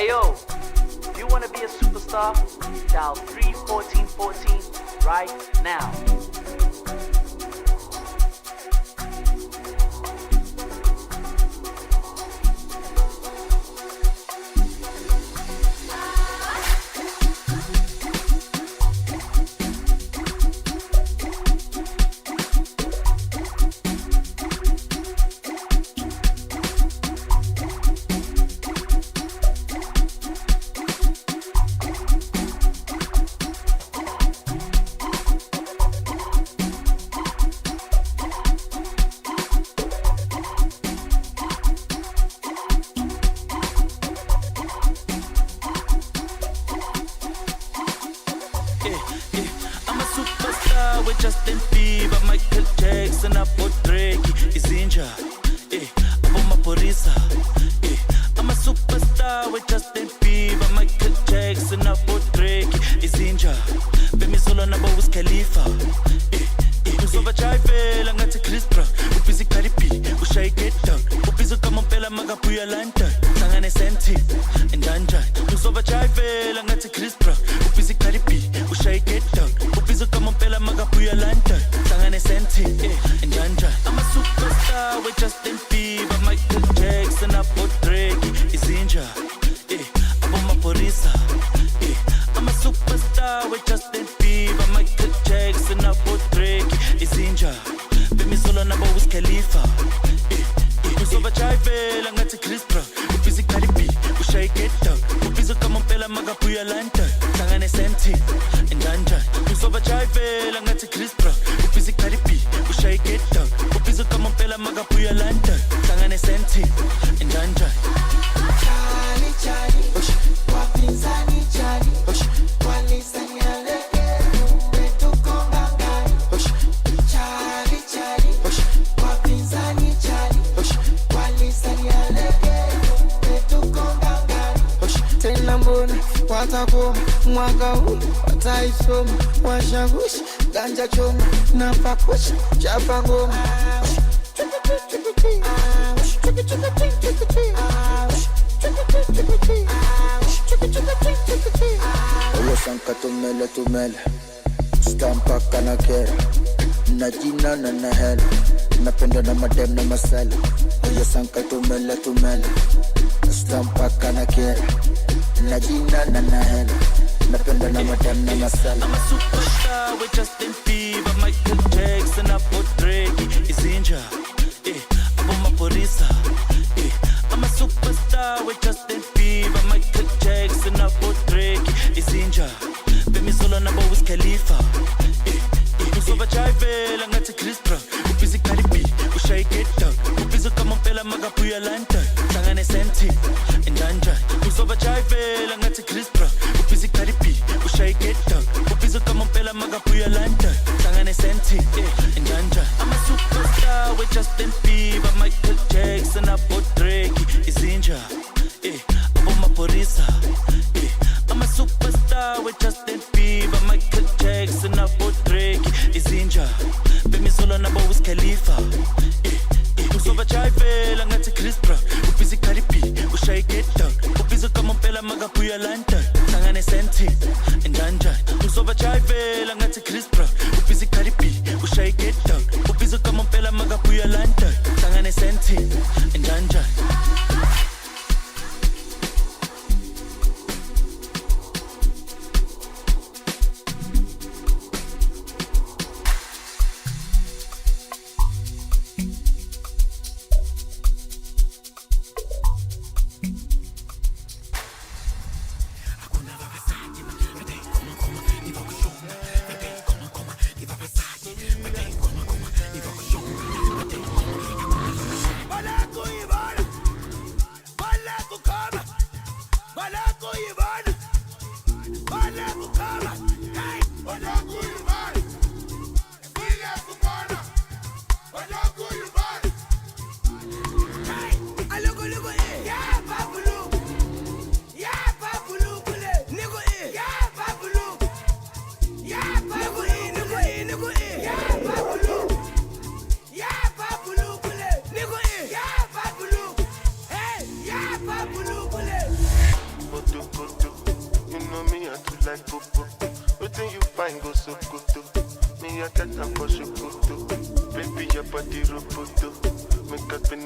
Yo, if you want to be a superstar, dial 31414 right now.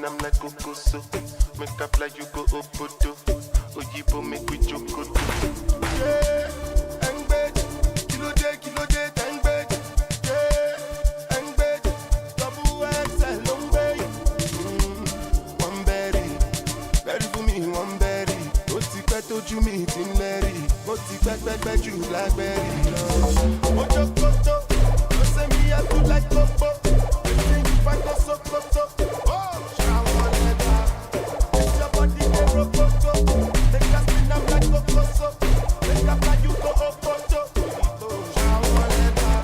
spin, I'm like Kokoso. Make up like you go Obodo. Oyibo make we chokodo. Yeah, and bed. Kilo day, thank bed. Yeah, and bed. Double XL, long bay. One berry. Berry for me, one berry. Oti pet to me, tin berry. Oti pet you blackberry. Mojo koto. You say me I do like Coco. You think you fight us so. Oh, shower leather. It's your body they roboto. Take a spin up like Coco. Make up like you go Obodo. Shower leather.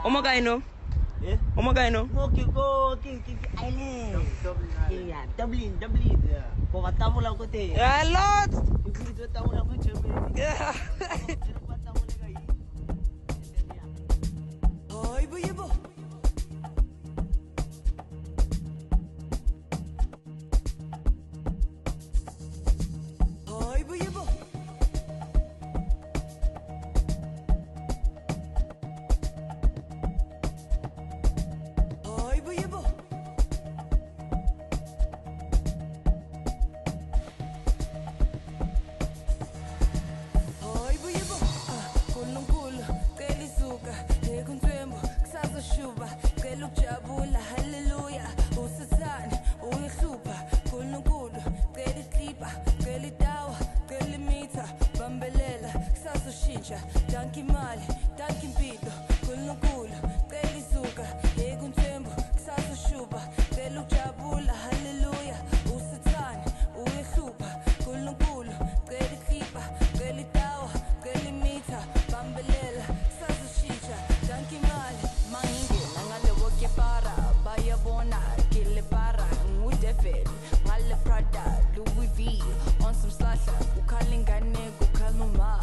Omagaino. Eh? Omagaino. Okay, go King Island. Dublin. Kau kata mo lang ko te. A lot. Ibu tahu lang ko cewek. Oi, buibo. Oi, buibo. Oi, buibo. Oi, buibo. Kulungkulu, kelisuka, ekunzwembo, kusazoshuba, kelukujabula, hallelujah. Usathane, uyihlupha, kulungkulu, keliklipa, kelitawa, kelimitha, bambelela, kusazoshintsha, danki imali, danki impilo, kulungkulu, kelisuka, ekunzwembo, kusazoshuba, kelukujabula, hallelujah. Usathane, uyihlupha, kulungkulu, keliklipa, kelitawa, kelimitha, bambelela, kusazoshintsha, danki imali, mangingena ngalewo kepara, bayabona, kile para, ngudeveli, ngale Prada, Louis V, on some slashla, ukhalingane, kukhaluma,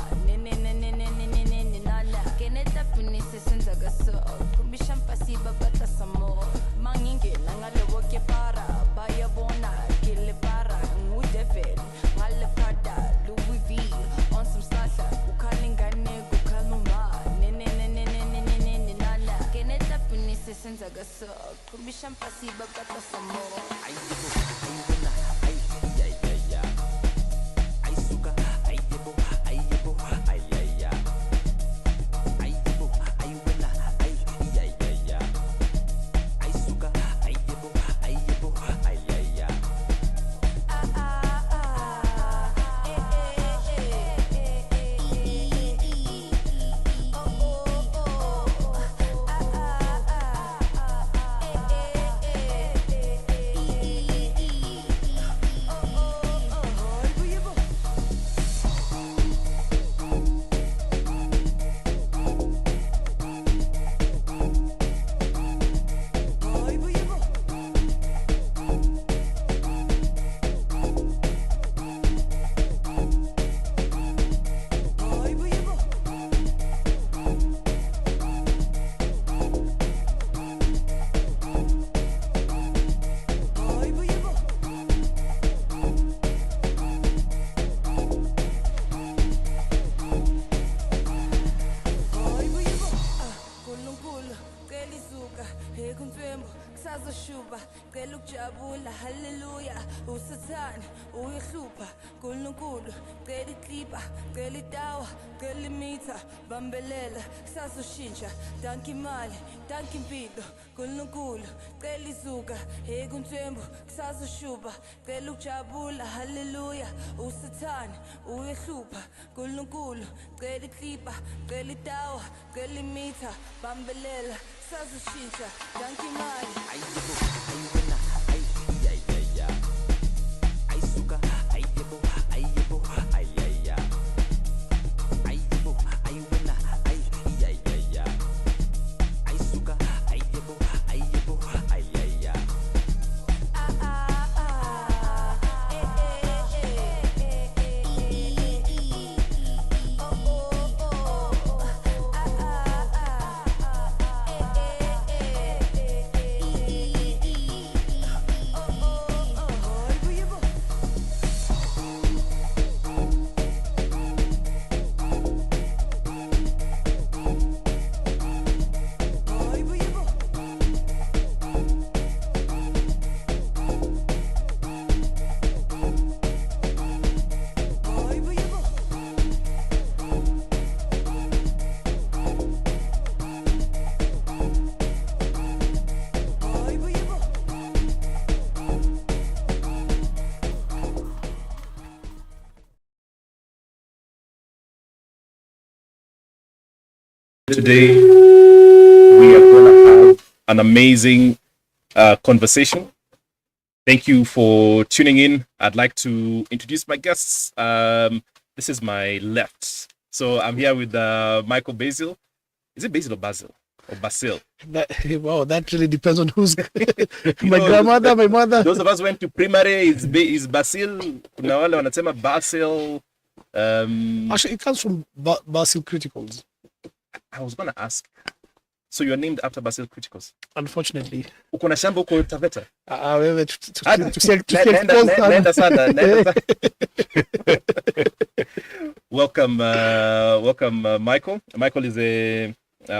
nana, keneta finise senza gaso, kumbishampa siba bata samo, mangingena ngalewo kepara, bayabona, kile para, ngudeveli, ngale Prada, Louis V, on some slashla, ukhalingane, kukhaluma, nana, keneta finise senza gaso, kumbishampa siba bata samo. Shuba, kelukjabula, hallelujah. Usathane, uyihlupha, kulungkulu, keliklipa, kelitawa, kelimitha, bambelela, sazoshintsha, danki imali, danki impilo, kulungkulu, kelisuka, ekunthembu, sazoshuba, kelukjabula, hallelujah. Usathane, uyihlupha, kulungkulu, keliklipa, kelitawa, kelimitha, bambelela, sazoshintsha, danki imali. Today, we are going to have an amazing conversation. Thank you for tuning in. I'd like to introduce my guests. This is my left. So I'm here with Michael Basil. Is it Basil or Basil? or Basil? Wow, that really depends on who's my grandmother, my mother. Those of us went to primary. Is Basil? Kuna wale wanasema Basil. Actually, it comes from Basil Criticals. I was gonna ask. So you're named after Basil Criticals? Unfortunately. Uko na shamba uko Taveta? Wewe Nenda sana. Welcome, Michael. Michael is a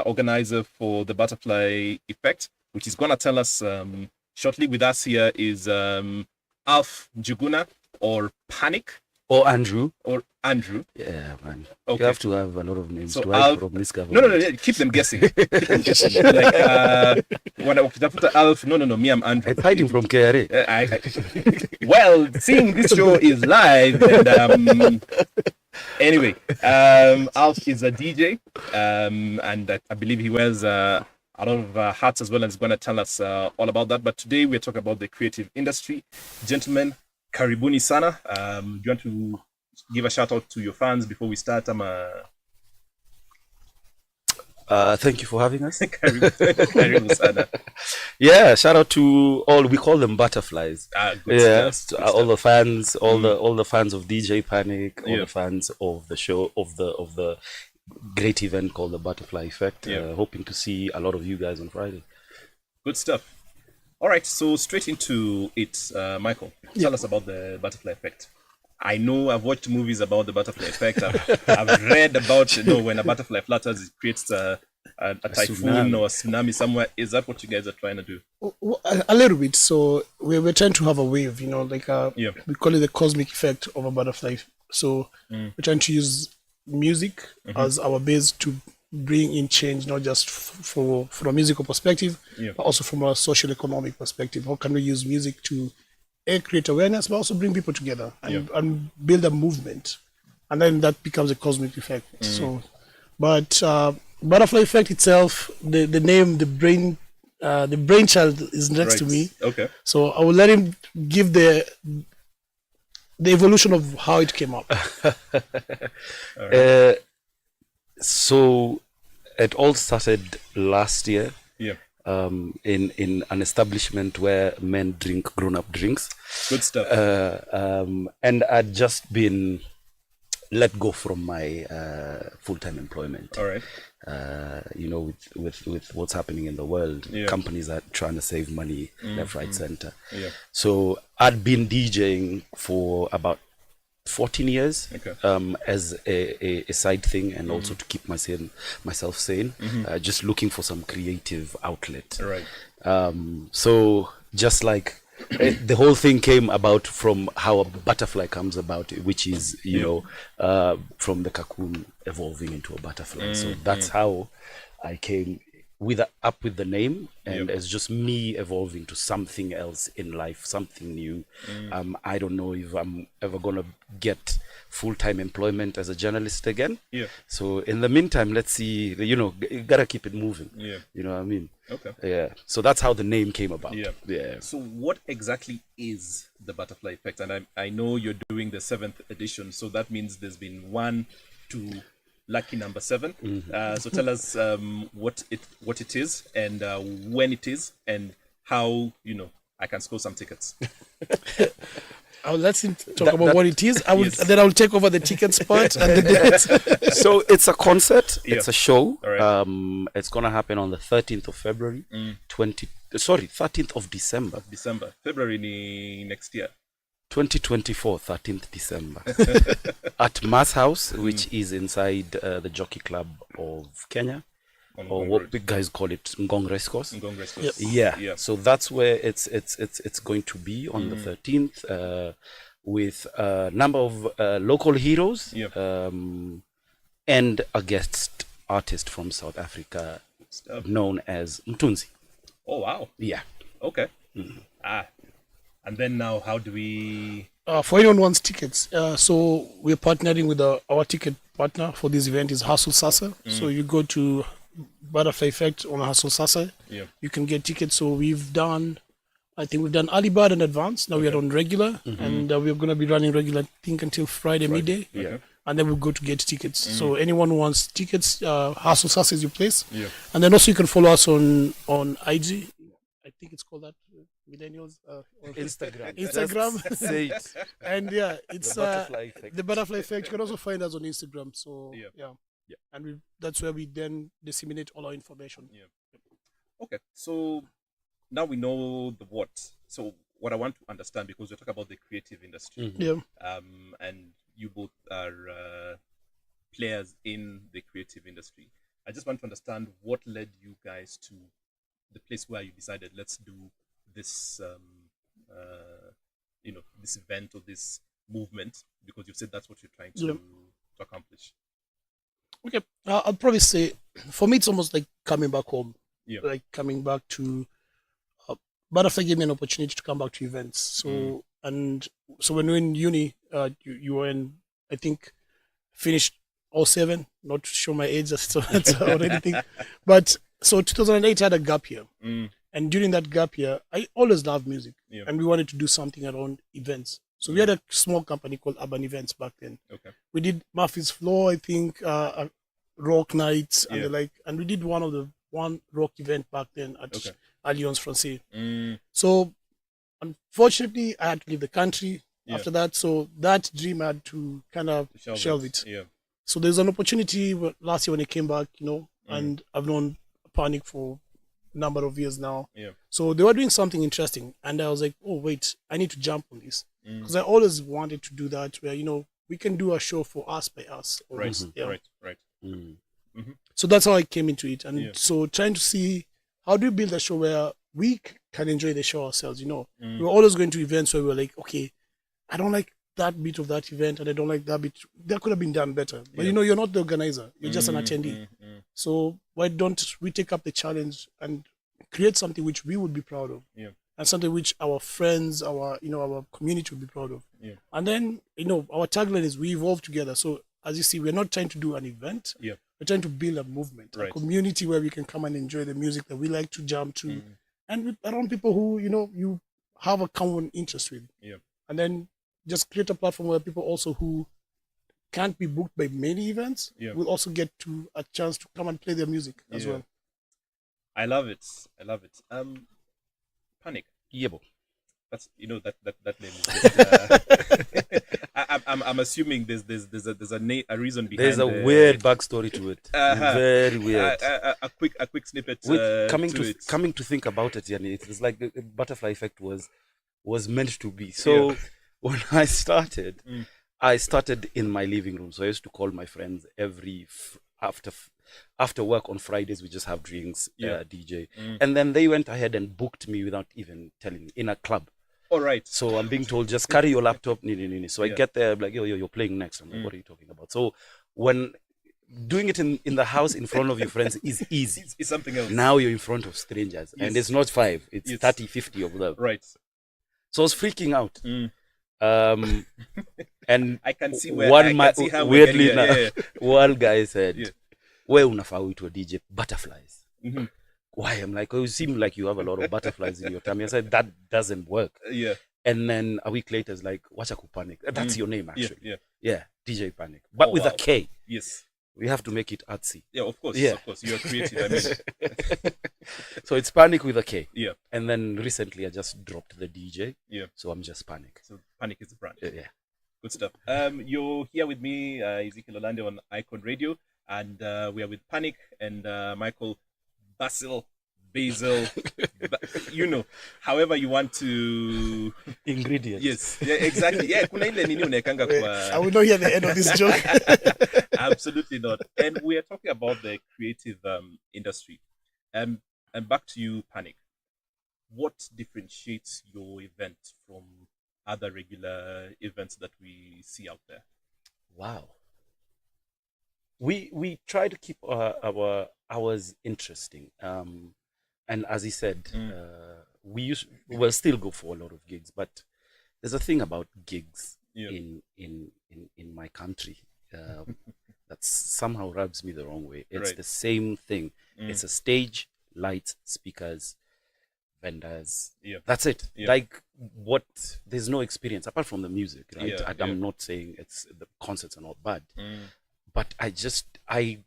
organizer for the Butterfly Effect, which is gonna tell us shortly. With us here is Alf Njuguna or Panic. Or Andrew. Yeah, man. Okay. You have to have a lot of names So to hide from this No, government. keep them guessing. Like, when I Alf, no, me, I'm Andrew. It's hiding from KRA. Well, seeing this show is live, and anyway, Alf is a DJ, and I believe he wears a lot of hats as well, and he's going to tell us all about that. But today we're talking about the creative industry. Gentlemen, karibuni sana. Do you want to give a shout out to your fans before we start? Thank you for having us. Karibu sana. Yeah, shout out to all. We call them butterflies. Good stuff, good all stuff. the fans, all the fans of DJ Panic, all Yeah. the fans of the show, of the great event called the Butterfly Effect. Yeah. Hoping to see a lot of you guys on Friday. Good stuff. All right, so straight into it, Michael. Tell us about the Butterfly Effect. I know I've watched movies about the Butterfly Effect. I've read about when a butterfly flutters, it creates a typhoon tsunami. or a tsunami somewhere. Is that what you guys are trying to do? A little bit. So we're trying to have a wave, like Yeah. we call it the cosmic effect of a butterfly. So we're trying to use music as our base to bring in change, not just from a musical perspective, but also from a social economic perspective. How can we use music to create awareness, but also bring people together and build a movement, and then that becomes a cosmic effect. So, but Butterfly Effect itself, the name, the brainchild is next to me. Okay. So I will let him give the evolution of how it came up. So it all started last year. Yeah. In an establishment where men drink grown-up drinks. Good stuff. And I'd just been let go from my full-time employment. All right. With what's happening in the world, companies are trying to save money left, right, center. Yeah. So I'd been DJing for about 14 years, as a side thing, and also to keep myself sane, just looking for some creative outlet. Right. So just like the whole thing came about from how a butterfly comes about, which is from the cocoon evolving into a butterfly. So that's how I came up with the name, and it's just me evolving to something else in life, something new. I don't know if I'm ever gonna get full-time employment as a journalist again. So in the meantime, let's see. You gotta keep it moving. You know what I mean? Okay. Yeah. So that's how the name came about. Yeah. So what exactly is the Butterfly Effect? And I know you're doing the 7th edition, so that means there's been 1 to lucky number 7. So tell us what it is, and when it is, and how I can score some tickets. I'll let him talk about what it is. Then I'll take over the tickets part and the dates. So it's a concert. It's a show. Right. It's gonna happen on the 13th of February, 13th of December. February next year. 2024, 13th December. At Mass House, which is inside the Jockey Club of Kenya. Or what big guys call it, Ngong Race Course. Yeah. So that's where it's going to be on the 13th, with a number of local heroes, and a guest artist from South Africa known as Mtunzi. Oh wow! Yeah. Okay. And then now, how do we? For anyone who wants tickets, so we're partnering with our ticket partner for this event is Hustle Sasa. So you go to Butterfly Effect on Hustle Sasa. You can get tickets. So we've done early bird and advance. Now we are on regular, and we're going to be running regular, I think, until Friday midday. and then we'll go to get tickets. So anyone who wants tickets, Hustle is your place. Yeah. And then also you can follow us on IG. I think it's called that, millennials. Or Instagram. Instagram. Just say it. And yeah, it's The butterfly effect. the butterfly effect. You can also find us on Instagram. So Yeah. yeah. And that's where we then disseminate all our information. Yeah. Okay, so now we know the what. So what I want to understand, because we're talking about the creative industry, Yeah. and you both are players in the creative industry. I just want to understand what led you guys to the place where you decided, let's do this, this event or this movement, because you've said that's what you're trying to accomplish. Okay, I'll probably say, for me, it's almost like coming back home. Yeah. Like coming back to, Butterfly gave me an opportunity to come back to events. So so when we were in uni, you were in, I think, finished 07. Not to show my age, or anything, but so 2008 I had a gap year, and during that gap year, I always loved music, and we wanted to do something around events. So we had a small company called Urban Events back then. Okay. We did Murphy's Floor, I think, rock nights and the like, and we did one rock event back then at Alliance Francaise. So unfortunately, I had to leave the country after that. So that dream I had to kind of shelve it. Yeah. So there's an opportunity last year when I came back, and I've known Panic for a number of years now. Yeah. So they were doing something interesting, and I was like, oh wait, I need to jump on this, because I always wanted to do that, where we can do a show for us by us. Right. Yeah. Right. So that's how I came into it, and so trying to see how do we build a show where we can enjoy the show ourselves. We're always going to events where we're like, okay, I don't like that bit of that event, and I don't like that bit. That could have been done better. But you're not the organizer. You're just an attendee. So why don't we take up the challenge and create something which we would be proud of, and something which our friends, our community would be proud of. And then our tagline is we evolve together. So as you see, we're not trying to do an event. We're trying to build a movement, a community where we can come and enjoy the music that we like to jam to, and around people who you have a common interest with. And then just create a platform where people also who can't be booked by many events will also get to a chance to come and play their music as well. I love it. Panic. Yebo. That's that name is I'm assuming there's a reason behind. There's a weird backstory to it. Very weird. A quick snippet. Coming to think about it, it was like the butterfly effect was meant to be. So when I started in my living room. So I used to call my friends every after work on Fridays. We just have drinks, DJ, and then they went ahead and booked me without even telling me in a club. All right. So I'm being told, just carry your laptop. So I get there, like, yo, you're playing next. I'm like, what are you talking about? So when doing it in the house in front of your friends is easy. It's something else. Now you're in front of strangers, and it's not 5, it's 30, 50 of them. Right. So I was freaking out. And I can see how weirdly enough, one guy said, "Where unafaa uitwe DJ butterflies?" Why? I'm like, you seem like you have a lot of butterflies in your tummy. I said, that doesn't work. And then a week later, it's like, Wacha Panic. That's your name, actually. Yeah, DJ Panic. But with a K. Yes. We have to make it artsy. Yeah, of course. Of course. You're creative. I mean. So it's Panic with a K. Yeah. And then recently, I just dropped the DJ. Yeah. So I'm just Panic. So Panic is the brand. Yeah. Good stuff. You're here with me, Ezekiel Olande on Icon Radio, and we are with Panic and Michael Basil, however you want to. Ingredients. Yes, yeah, exactly. Yeah, kuna ile nini unaekanga kwa. I will not hear the end of this joke. Absolutely not. And we are talking about the creative industry. And back to you, Panic. What differentiates your event from other regular events that we see out there? Wow. We try to keep our hours interesting. And as he said, we'll still go for a lot of gigs, but there's a thing about gigs in my country that somehow rubs me the wrong way. It's the same thing. It's a stage, lights, speakers, vendors. Yeah. That's it. Yeah. Like what? There's no experience apart from the music, right? Yeah, And yeah. I'm not saying it's the concerts are not bad, Mm. but I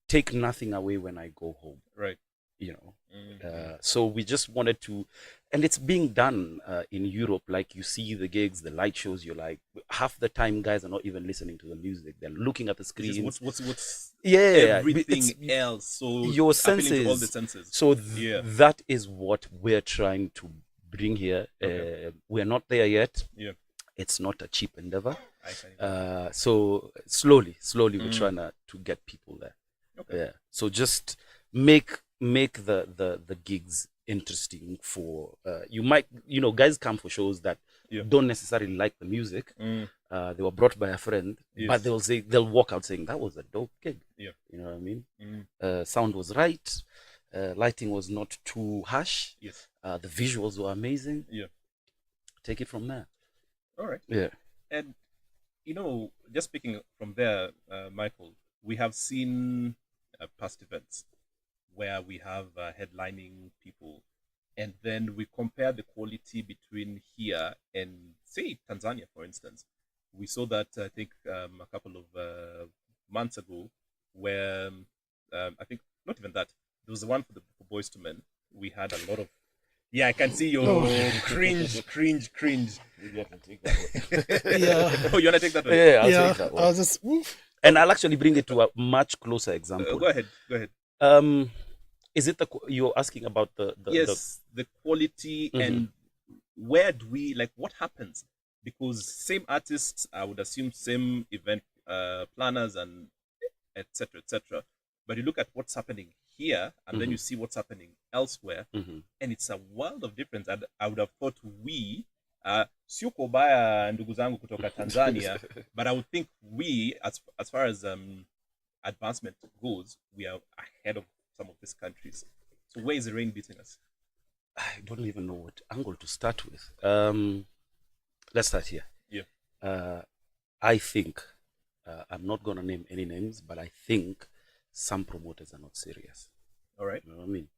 take nothing away when I go home. Right. You know. Mm. So we just wanted to, and it's being done in Europe. Like you see the gigs, the light shows. You're like, half the time, guys are not even listening to the music; they're looking at the screen. What's Yeah, everything else? So your appealing to all the senses. senses. So Yeah. that is what we're trying to bring here. Okay. We're not there yet. Yeah. It's not a cheap endeavor. I can So slowly, we're trying to get people there. Okay. Yeah. So just make the gigs interesting for you might guys come for shows that don't necessarily like the music. They were brought by a friend, but they'll walk out saying that was a dope gig. Yeah. You know what I mean? Sound was right, lighting was not too harsh. Yes. The visuals were amazing. Yeah. Take it from there. All right. Yeah. And just speaking from there, Michael, we have seen past events where we have headlining people, and then we compare the quality between here and, say, Tanzania, for instance. We saw that, I think, a couple of months ago, where I think, not even that, there was the one for Boys to Men. We had a lot of, I can see your cringe. Maybe I can take that one. Yeah. Oh, you want to take that one? Yeah, I'll take that one. I was just, And I'll actually bring it to a much closer example. Go ahead. Is it you're asking about the yes, the quality and where do we, like, what happens? Because same artists, I would assume same event planners and etc. But you look at what's happening here and then you see what's happening elsewhere, and it's a world of difference. And I would have thought we sio kubaya ndugu zangu kutoka Tanzania, but I would think we, as far as advancement goes, we are ahead of some of these countries. So where is the rain beating us? I don't even know what angle to start with. Let's start here. Yeah. I think I'm not gonna name any names, but I think some promoters are not serious. All right. You know what I mean?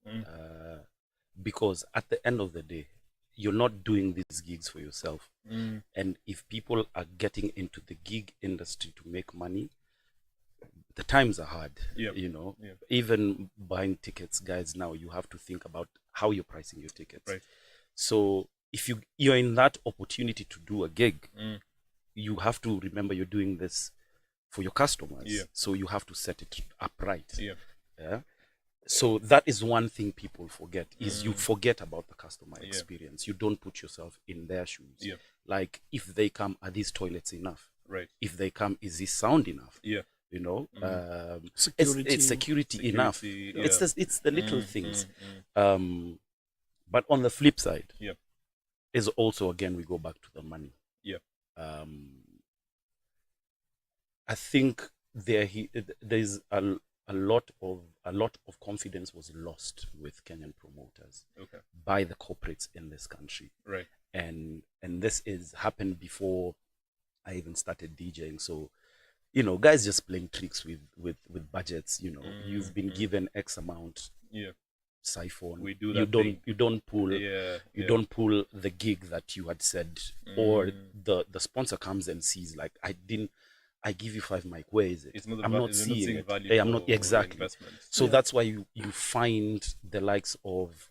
Because at the end of the day, you're not doing these gigs for yourself. And if people are getting into the gig industry to make money, the times are hard. Even buying tickets, guys, now you have to think about how you're pricing your tickets. Right. So if you're in that opportunity to do a gig, you have to remember you're doing this for your customers. So you have to set it up right. Yeah. So that is one thing people forget, is you forget about the customer experience. You don't put yourself in their shoes. Like, if they come, are these toilets enough? Right. If they come, is this sound enough? You know, it's security enough. It's the little things. But on the flip side, is also, again, we go back to the money. I think there's a lot of confidence was lost with Kenyan promoters by the corporates in this country. Right. And this is happened before I even started DJing. So, guys just playing tricks with budgets. You've been given X amount. Siphon. We do that. You don't pull. You don't pull the gig that you had said, or the sponsor comes and sees, like, I give you 5 mic. Where is it? I'm not seeing it. Hey, I'm not exactly. So that's why you find the likes of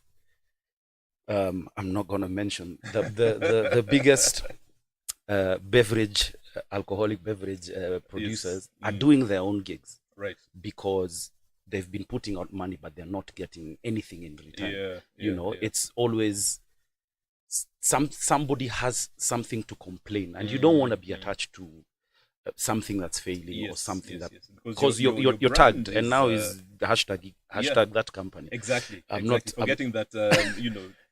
I'm not gonna mention the biggest alcoholic beverage producers are doing their own gigs, right? Because they've been putting out money, but they're not getting anything in return. It's always somebody has something to complain, and you don't want to be attached to something that's failing or something because you're tagged, and now is the hashtag that company. Exactly. Not forgetting that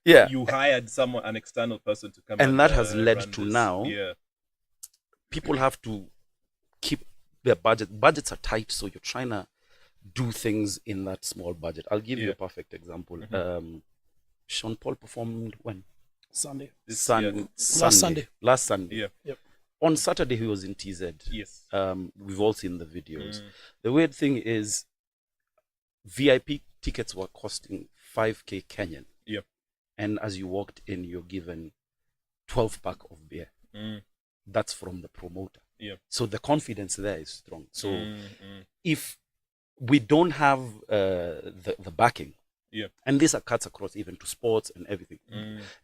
you hired an external person to come, and that has led to now people have to keep their budgets are tight, so you're trying to do things in that small budget. I'll give you a perfect example. Sean Paul performed when? Sunday. Last Sunday. Yep. On Saturday, he was in TZ. Yes. We've all seen the videos. The weird thing is, VIP tickets were costing 5K Kenyan. Yep. and as you walked in, you're given 12 pack of beer. That's from the promoter. So the confidence there is strong. So if we don't have the backing, and this cuts across even to sports and everything,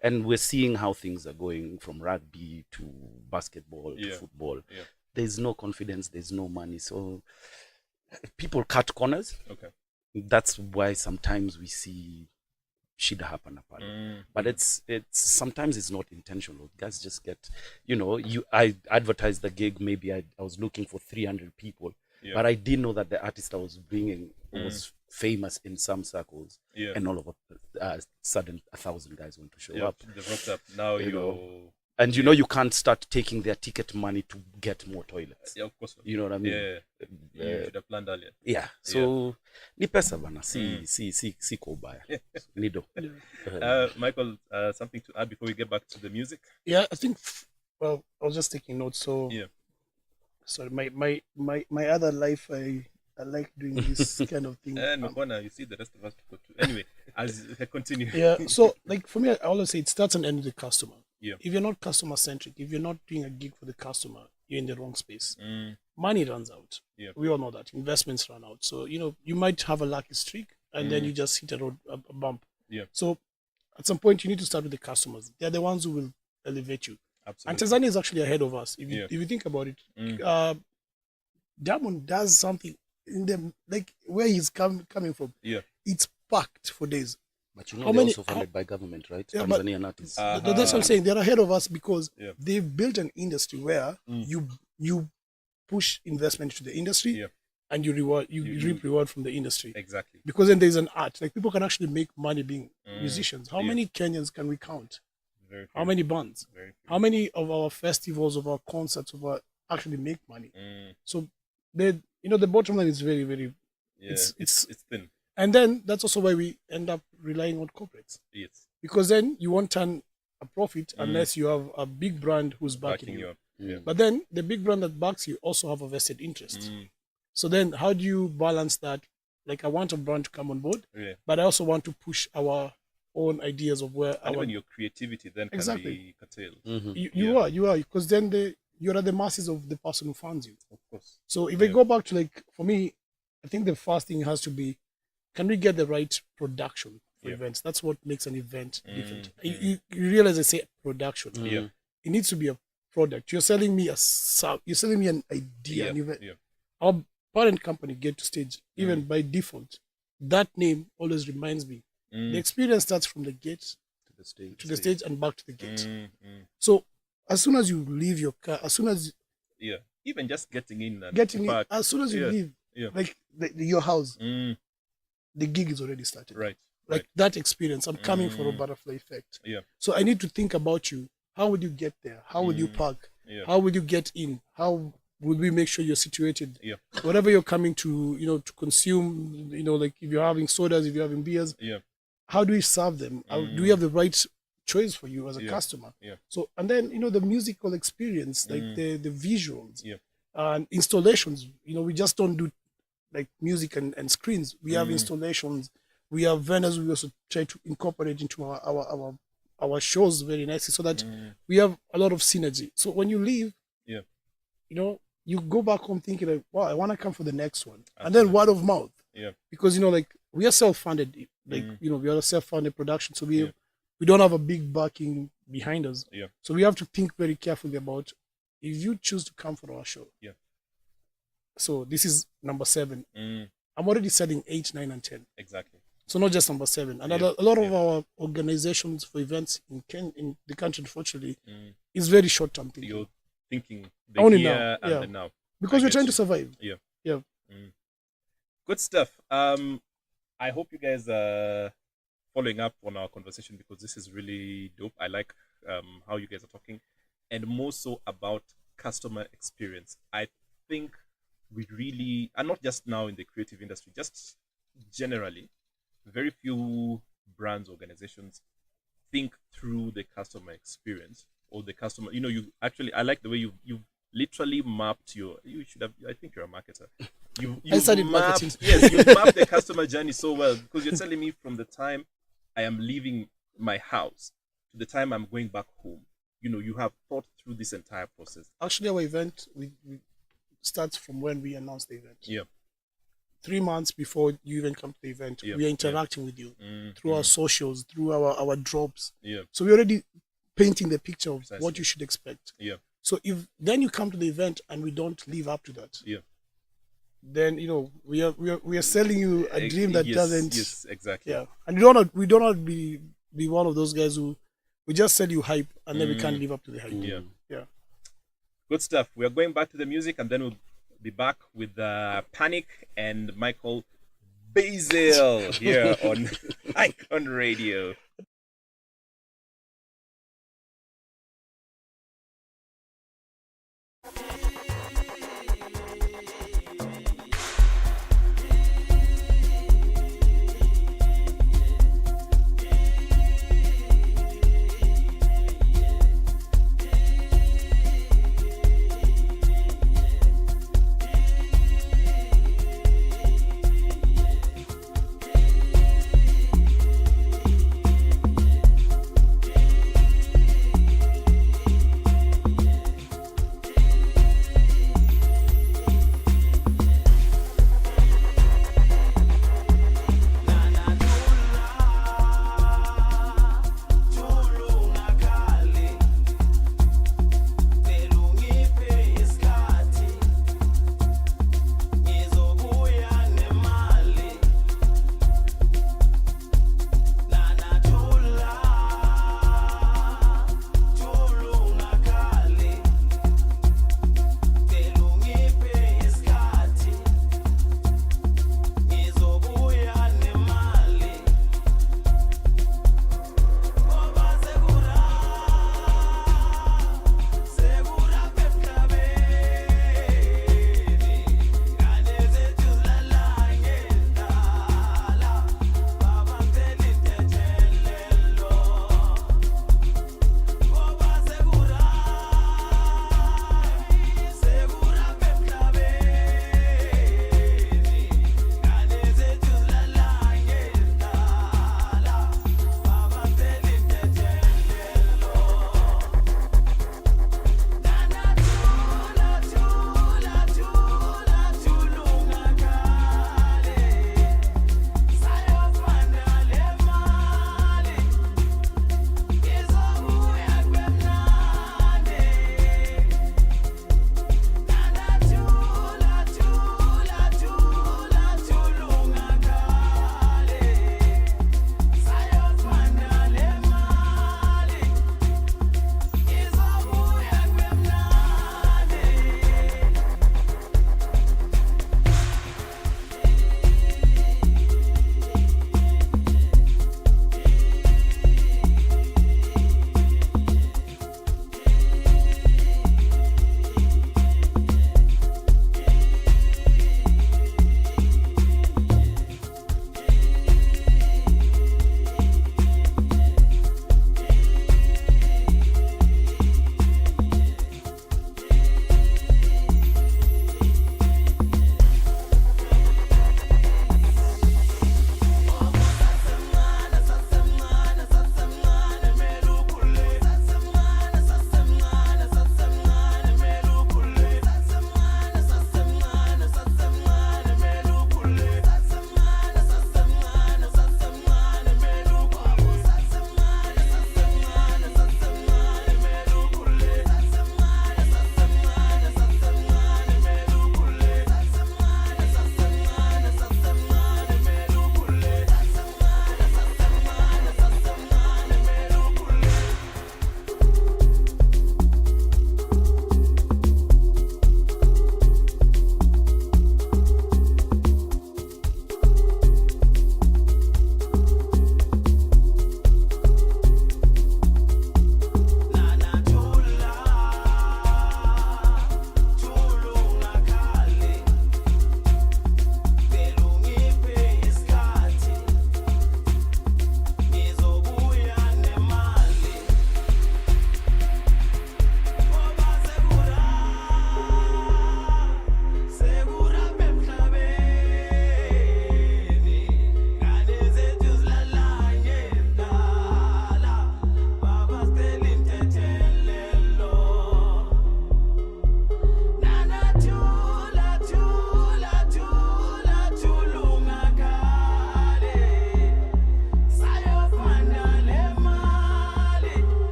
and we're seeing how things are going from rugby to basketball to football. There's no confidence, there's no money, so people cut corners. That's why sometimes we see shit happen apart. But it's sometimes it's not intentional. Guys just get, I advertised the gig, maybe I was looking for 300 people, but I didn't know that the artist I was bringing was famous in some circles, and all of a sudden 1,000 guys want to show up. They rocked up. Now and you can't start taking their ticket money to get more toilets. Of course. You know what I mean? You should have planned earlier. So ni pesa bana, si kubaya. Nido. Michael, something to add before we get back to the music? Yeah, I think. Well, I was just taking notes. So sorry, my other life, I like doing this kind of thing. Njuguna, you see the rest of us people too. Anyway, as I continue. So like for me, I always say it starts and ends with the customer. If you're not customer centric, if you're not doing a gig for the customer, you're in the wrong space. Money runs out. We all know that. Investments run out. So, you might have a lucky streak and then you just hit a bump. So at some point you need to start with the customers. They're the ones who will elevate you. Absolutely. And Tanzania is actually ahead of us. If you think about it, Diamond does something in them, like where he's coming from. It's packed for days. But they're also funded by government, right? Tanzanian artists. That's what I'm saying. They're ahead of us because they've built an industry where you push investment to the industry and you reap reward from the industry. Exactly. Because then there's an art. Like people can actually make money being musicians. How many Kenyans can we count? Very few. How many bands? Very few. How many of our festivals, of our concerts, actually make money? So the bottom line is very, very it's thin. And then that's also why we end up relying on corporates. Yes. Because then you won't turn a profit unless you have a big brand who's backing you. But then the big brand that backs you also have a vested interest. So then how do you balance that? Like I want a brand to come on board, but I also want to push our own ideas of where even your creativity then can be curtailed. You are, because then you're at the masses of the person who funds you. Of course. So if I go back to for me, I think the first thing has to be, can we get the right production for events? That's what makes an event different. You realize I say production. It needs to be a product. You're selling me you're selling me an idea, an event. Our parent company, Get to Stage, even by default, that name always reminds me. The experience starts from the gate to the stage and back to the gate. So as soon as you leave your car, as soon as even just getting in, as soon as you leave, like your house, the gig is already started. Right. Like that experience, I'm coming for a butterfly effect. So I need to think about you. How would you get there? How would you park? How would you get in? How would we make sure you're situated? Whatever you're coming to, to consume, like if you're having sodas, if you're having beers, how do we serve them? Do we have the right choice for you as a customer? So, and then, the musical experience, like the visuals and installations, we just don't do like music and screens. We have installations. We have vendors we also try to incorporate into our shows very nicely so that we have a lot of synergy. So when you leave, you go back home thinking like, wow, I want to come for the next one. Absolutely. And then word of mouth. Because, like we are self-funded, like, we are a self-funded production. So we don't have a big backing behind us. So we have to think very carefully about if you choose to come for our show. So this is number 7. I'm already selling 8, 9, and 10. Exactly. So not just number 7. And a lot of our organizations for events in the country, unfortunately, is very short-term thinking. You're thinking only now and the now. Because we're trying to survive. Good stuff. I hope you guys are following up on our conversation because this is really dope. I like how you guys are talking, and more so about customer experience. I think we really, and not just now in the creative industry, just generally, very few brands, organizations think through the customer experience or the customer. I like the way you've literally mapped you should have, I think you're a marketer. I studied marketing. Yes, you've mapped the customer journey so well because you're telling me from the time I am leaving my house to the time I'm going back home, you have thought through this entire process. Actually, our event we starts from when we announced the event. Yeah. 3 months before you even come to the event, we are interacting with you through our socials, through our drops. Yeah. So we're already painting the picture of Precisely. what you should expect. Yeah. So if then you come to the event and we don't live up to that, then we are selling you a dream that doesn't. Yes, exactly. Yeah, and we don't want to be one of those guys who we just sell you hype and then we can't live up to the hype. Yeah. Good stuff. We are going back to the music and then we'll be back with Panic and Michael Basil here on Icon Radio.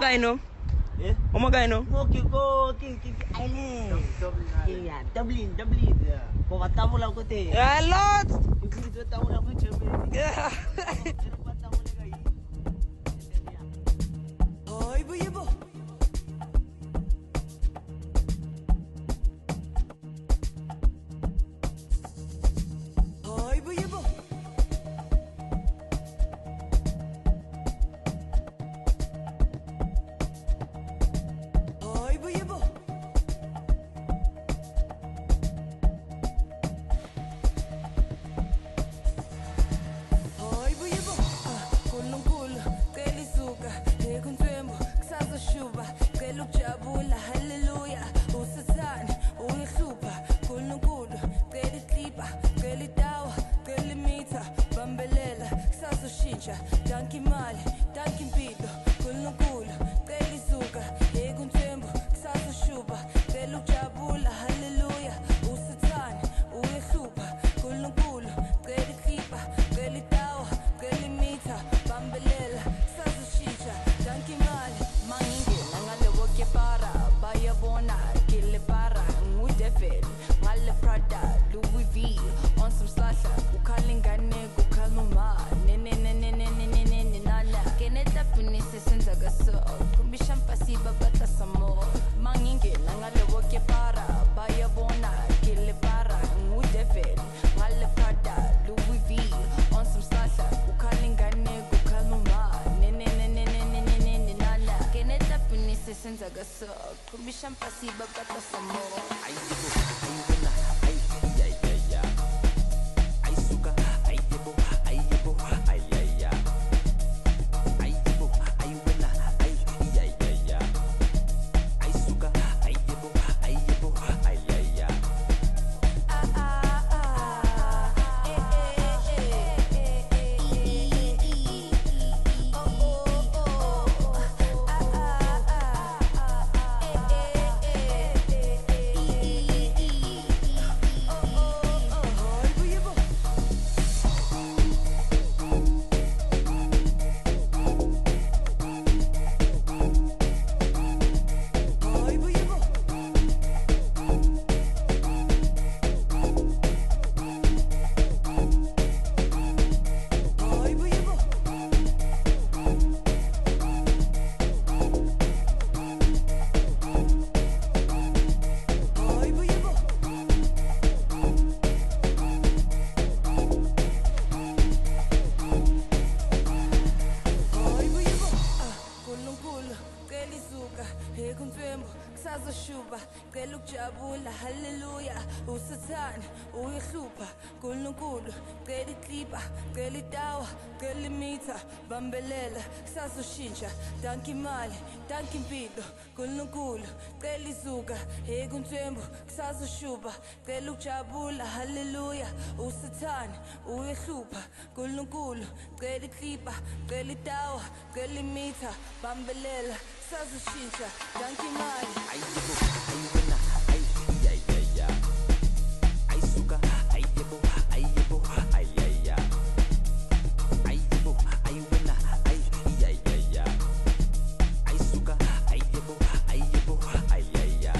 Omagaino. Omagaino. Okay, go, island. Yeah, Dublin. Kau kata mula aku teh. A lot. Ibu itu tahu aku cemil. Yeah. Oh, ibu. Oh, ibu. Oh, ibu. Oh, ibu. Kulungkulu, kelisuka, ekunzwembu, kusazoshuba, kelukujabula, hallelujah. Usathane, uyihlupha, kulungkulu, keliklipa, kelitawa, kelimitha, bambelela, kusazoshintsha, danki imali, danki impilo, kulungkulu, kelisuka, ekunzwembu, kusazoshuba, kelukujabula, hallelujah. Usathane, uyihlupha, kulungkulu, keliklipa, kelitawa, kelimitha, bambelela, sazoshintsha, danki imali, mangingena ngale woke para, bayabona, kile para, ngudeveli, ngale Prada, Louis V, on some slasha, ukhalingane, ukhaluma, nana, keneta pinisi senza gaso, kumbisha mpasiba bata samo, mangingena ngale woke para, bayabona, kile para, ngudeveli, ngale Prada, Louis V, on some slasha, ukhalingane, ukhaluma, nana, keneta pinisi senza gaso, kumbisha mpasiba bata samo. sazoshuba cela ukujabula haleluya usathane uyihlupha nkulunkulu cela iklipa cela itawa cela imitha bambelela sazoshintsha danki imali danki impilo nkulunkulu cela izuka ekunthembu sazoshuba cela ukujabula haleluya usathane uyihlupha nkulunkulu cela iklipa cela itawa cela imitha bambelela sazoshintsha danki imali Ayuwena, ayayaya. Ayisuka, ayebo, ayaya. Ayebo, ayuwena, ayayaya. Ayisuka, ayebo, ayaya.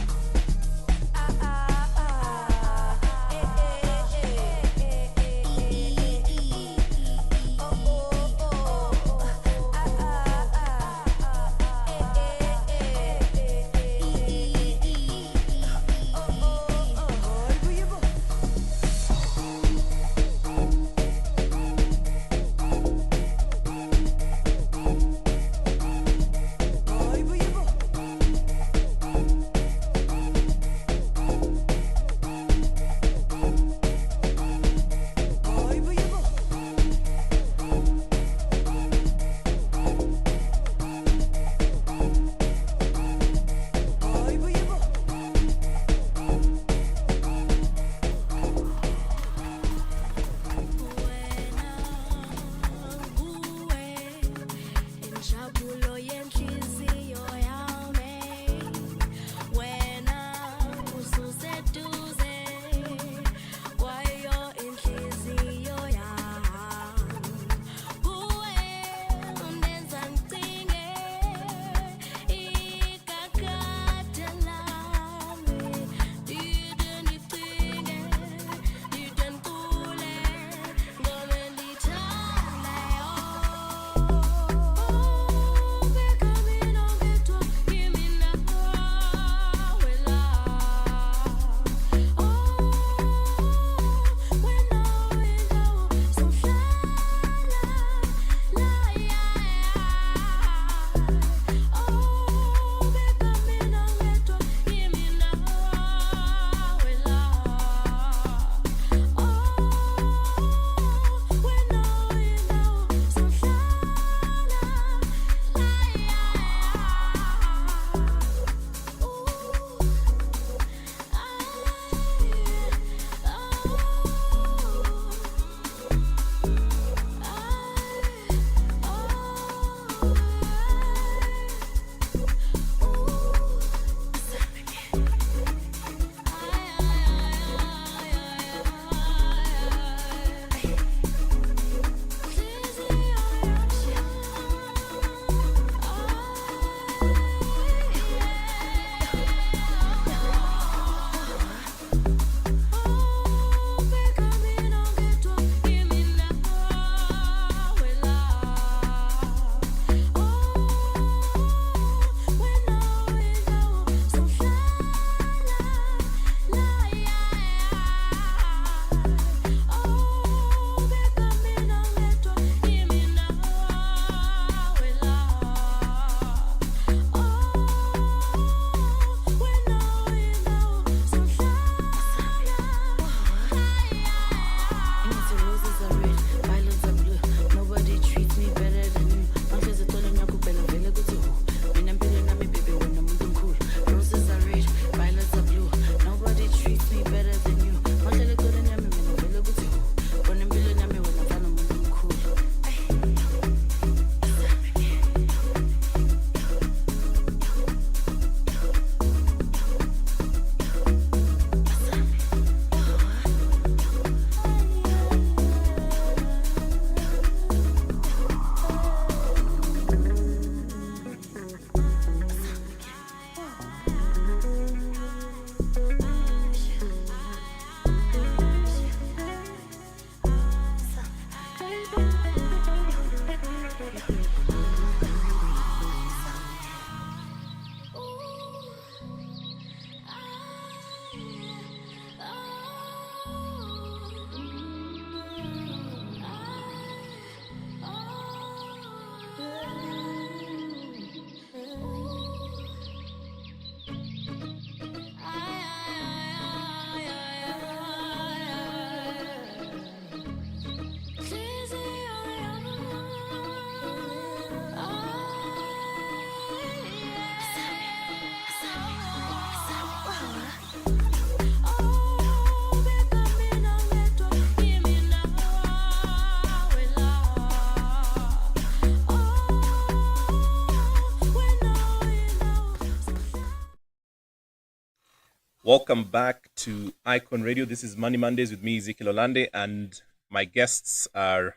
Welcome back to Icon Radio. This is Money Mondays with me, Ezekiel Olande, and my guests are.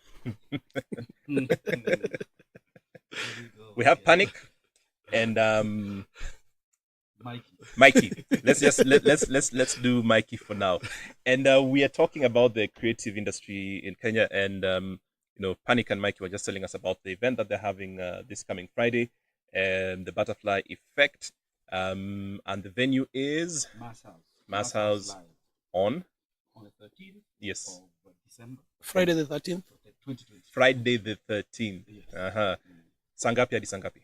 We have Panic and Mikey. Let's do Mikey for now, and we are talking about the creative industry in Kenya, and Panic and Mikey were just telling us about the event that they're having this coming Friday, and the Butterfly Effect, and the venue is Mass House on the 13th yes of December. Friday the 13th. 2020. Friday the 13th. Yes. Sangapi hadi sangapi?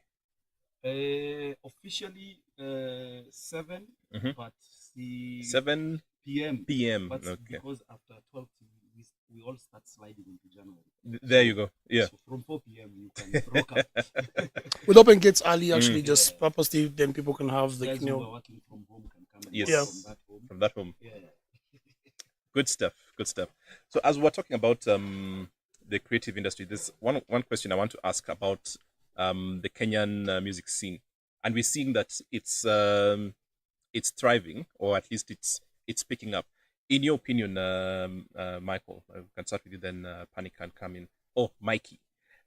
Officially 7, but the 7 p.m. But Okay. because after 12 we all start sliding into January. There you go. Yeah. So from 4 p.m. you can rock up. We'll open gates early, actually, just purposely, then people can have the, Guys who are working from home can come and Yes. work Yeah. From that home. Yeah. Good stuff. So as we're talking about the creative industry, there's one question I want to ask about the Kenyan music scene, and we're seeing that it's thriving, or at least it's picking up. In your opinion, Michael, I can start with you, then Panic can come in. Oh, Mikey,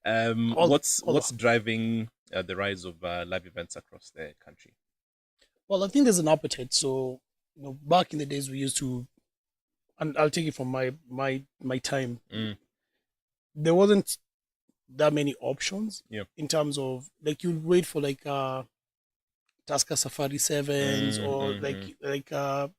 what's driving the rise of live events across the country? Well, I think there's an appetite. So, back in the days we used to, and I'll take it from my time. There wasn't that many options in terms of, like, you'd wait for like Tusker Safari 7s or like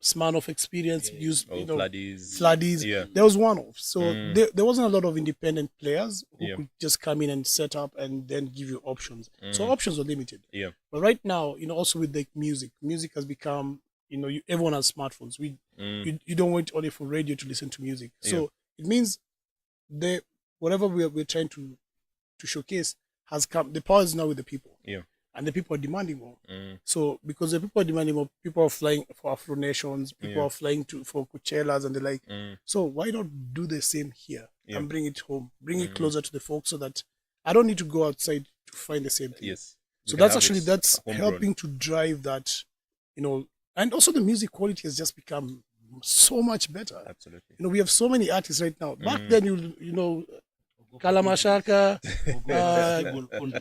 Smirnoff Experience used, Floodies. Yeah. There was one off. So there wasn't a lot of independent players who could just come in and set up and then give you options. So options were limited. Yeah. But right now, also with like music has become, everyone has smartphones. You don't wait only for radio to listen to music. So it means whatever we're trying to showcase has come. The power is now with the people. Yeah. And the people are demanding more. So because the people are demanding more, people are flying for Afro Nations, people are flying for Coachellas and the like. So why not do the same here and bring it home, bring it closer to the folks, so that I don't need to go outside to find the same thing. Yes. So that's helping to drive that, and also the music quality has just become so much better. Absolutely. We have so many artists right now. Back then, Kalamashaka,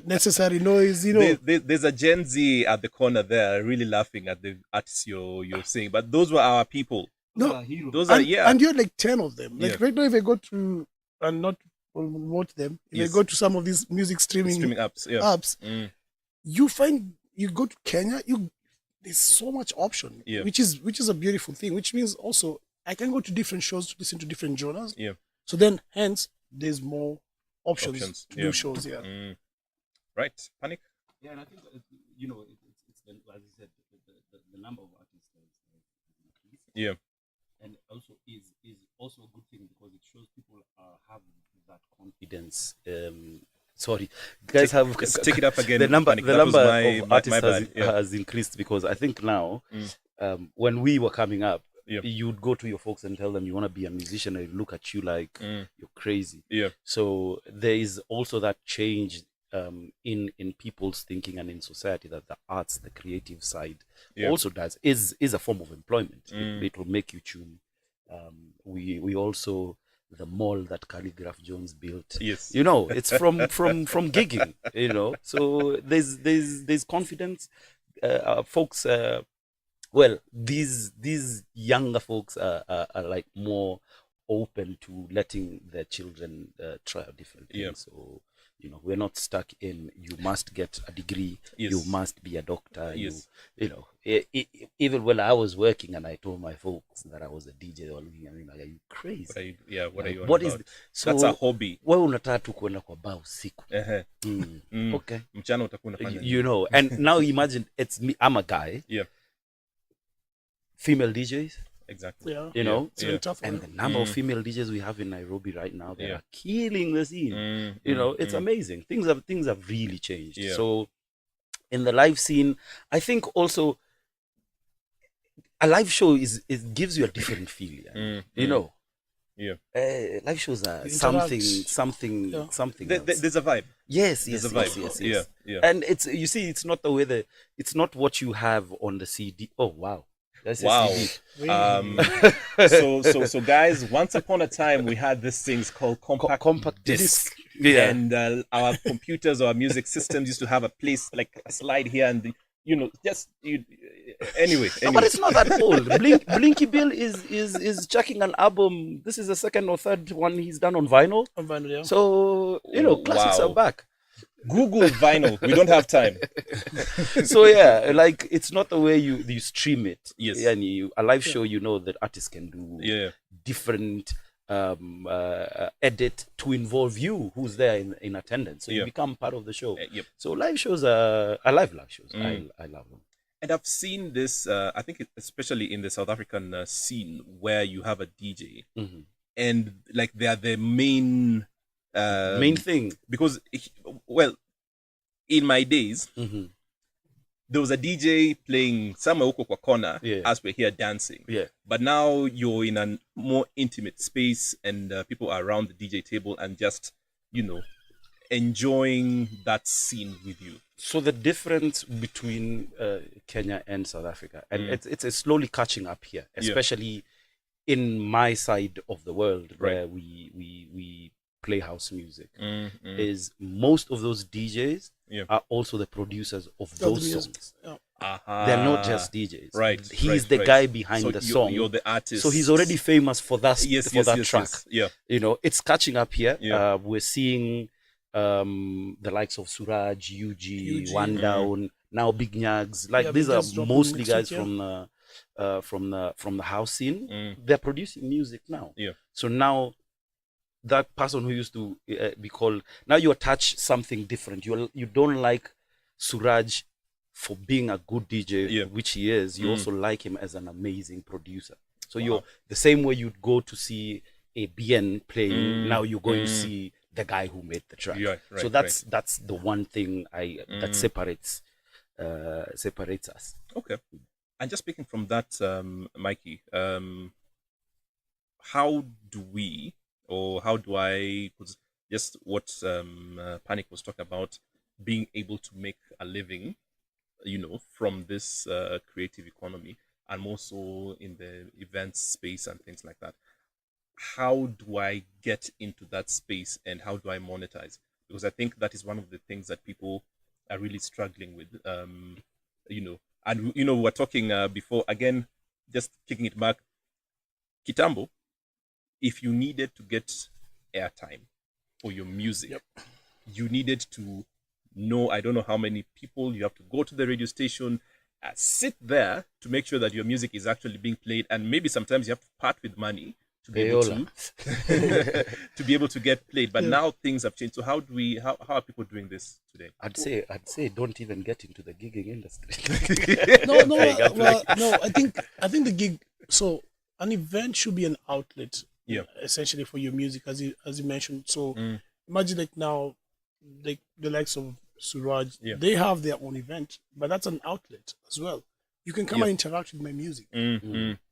Necessary Noise, There's a Gen Z at the corner there really laughing at the artists you're saying, but those were our people. No, those are and you're like 10 of them. Like right now, if I go to, and not promote them, if I go to some of these music streaming apps, you go to Kenya, there's so much option, which is a beautiful thing, which means also I can go to different shows to listen to different genres. Yeah. So then, hence, there's more options to do shows. Yeah. Right. Panic. Yeah, and I think it's as you said, the number of artists has increased. Yeah. And also is also a good thing, because it shows people have that confidence. Sorry, guys, take it up again. The number of artists my has increased, because I think now, when we were coming up, you'd go to your folks and tell them you want to be a musician, and they look at you like you're crazy. Yeah. So there is also that change in people's thinking and in society, that the arts, the creative side, also is a form of employment. It will make you tune. We also, the mall that Calligraph Jones built. Yes. It's from gigging. So there's confidence. Folks. Well, these younger folks are like more open to letting their children try different things. Yeah. So we're not stuck in, you must get a degree, you must be a doctor. Even when I was working and I told my folks that I was a DJ, they were looking at me like, are you crazy? What are you on what about? So that's a hobby. Wewe unataka tu kwenda kwa bar usiku. Okay. Mchana utakuwa unafanya. And now imagine, it's me, I'm a guy. Yeah. Female DJs. Exactly. Yeah. It's very tough. And the number of female DJs we have in Nairobi right now, they are killing the scene. It's amazing. Things have really changed. Yeah. So in the live scene, I think also a live show it gives you a different feel. Yeah. Live shows are You something. There's a vibe. Yes. There's a vibe. Yeah. And it's not the way it's not what you have on the CD. Oh wow. That's Wow. SSD. So guys, once upon a time we had these things called compact disc. Yeah. And our computers or our music systems used to have a place like a slide here and anyway. No, but it's not that old. Blinky Bill is checking an album. This is the second or third one he's done on vinyl. On vinyl, yeah. So classics are back. Google vinyl. We don't have time. So yeah, like it's not the way you stream it. Yes. And a live show, that artists can do different edit to involve you who's there in attendance. So you become part of the show. Yep. So live shows I love live shows. I love them. And I've seen this, I think especially in the South African scene where you have a DJ and like they are the main thing. Because, in my days, there was a DJ playing somewhere huko kwa corner as we're here dancing. Yeah. But now you're in a more intimate space and people are around the DJ table and just, enjoying that scene with you. So the difference between Kenya and South Africa, and it's slowly catching up here, especially in my side of the world where we play house music, is most of those DJs are also the producers of those songs. They're not just DJs. Right. He's the guy behind the song. You're the artist. So he's already famous for that track. Yes. Yeah. It's catching up here. Yeah. We're seeing the likes of Suraj, UG, One Down, now Big Nyags. Like these are mostly guys from the house scene. They're producing music now. Yeah. So now that person who used to be called, now you attach something different. You don't like Suraj for being a good DJ, which he is. You also like him as an amazing producer. So you're the same way you'd go to see a BN playing. Now you're going to see the guy who made the track. So that's the one thing that separates us. Okay. And just speaking from that, Mikey, how do I, just what Panic was talking about, being able to make a living, from this creative economy, and more so in the events space and things like that. How do I get into that space and how do I monetize? Because I think that is one of the things that people are really struggling with, and we're talking before, again, just kicking it back, Kitambo, if you needed to get airtime for your music, you needed to know, I don't know how many people, you have to go to the radio station, sit there to make sure that your music is actually being played, and maybe sometimes you have to part with money to be able to be able to get played. But now things have changed. So how are people doing this today? I'd say don't even get into the gigging industry. No, I think the gig, so an event should be an outlet, essentially, for your music, as you mentioned. So imagine like now, like the likes of Suraj, they have their own event, but that's an outlet as well. You can come and interact with my music,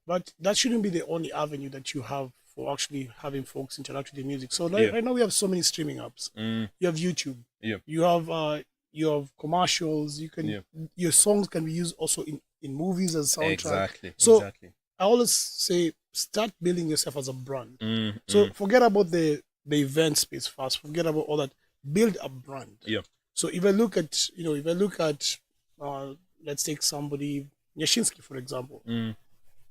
but that shouldn't be the only avenue that you have for actually having folks interact with your music. So right now we have so many streaming apps. You have YouTube. You have commercials. You can your songs can be used also in movies as soundtrack. Exactly. I always say start building yourself as a brand. So forget about the event space first. Forget about all that. Build a brand. So if I look at let's take somebody, Nyashinsky, for example.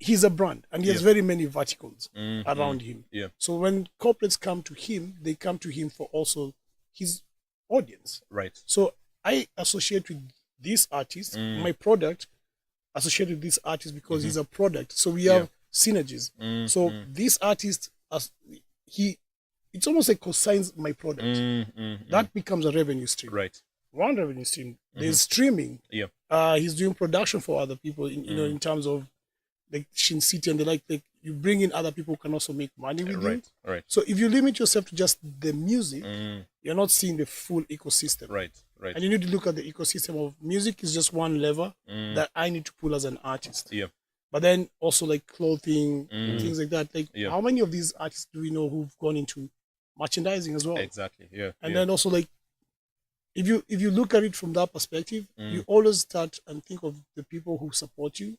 He's a brand and he has very many verticals around him. So when corporates come to him, they come to him for also his audience. Right. So I associate with this artist, my product associated with this artist because he's a product. So we have synergies. So this artist, it's almost like co-signs my product. That becomes a revenue stream. Right. One revenue stream. There's streaming. He's doing production for other people in terms of like Shin City and the like you bring in other people who can also make money with you. Right. So if you limit yourself to just the music, you're not seeing the full ecosystem. Right. And you need to look at the ecosystem of music is just one lever that I need to pull as an artist. But then also like clothing, things like that. Like how many of these artists do we know who've gone into merchandising as well? Exactly. And then also like if you look at it from that perspective, you always start and think of the people who support you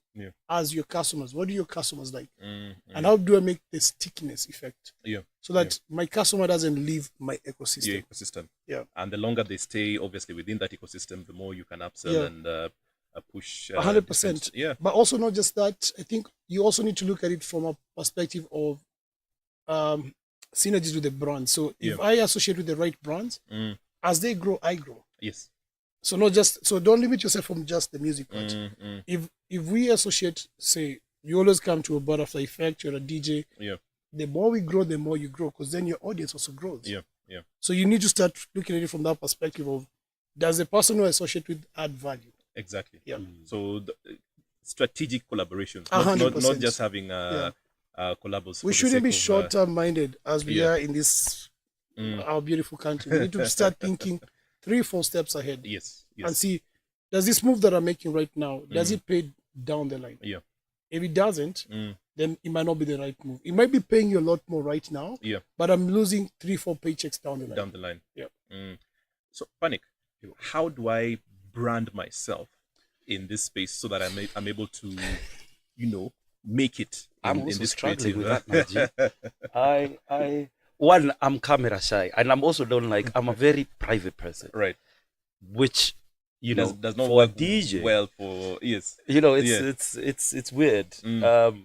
as your customers. What do your customers like? And how do I make the stickiness effect? So that my customer doesn't leave my ecosystem. Your ecosystem. Yeah. And the longer they stay, obviously, within that ecosystem, the more you can upsell and push. 100%. Yeah. But also not just that. I think you also need to look at it from a perspective of synergies with the brand. So if I associate with the right brands, as they grow, I grow. Yes. So don't limit yourself from just the music part. If we associate, say, you always come to a butterfly effect, you're a DJ. Yeah. The more we grow, the more you grow, because then your audience also grows. Yeah. Yeah. So you need to start looking at it from that perspective of, does the person who I associate with add value? Exactly. Yeah. So strategic collaborations, 100%. not just having collabs. We shouldn't be short-term minded as we are in this our beautiful country. We need to start thinking 3-4 steps ahead. Yes. And see, does this move that I'm making right now, does it pay down the line? Yeah. If it doesn't, then it might not be the right move. It might be paying you a lot more right now, but I'm losing 3-4 paychecks down the line. Yeah. So, Panic, how do I brand myself in this space so that I'm able to, make it in this struggling creative? with that, Naji. I'm camera shy, and I'm also I'm a very private person, right? Which does not for work a DJ well for it's weird.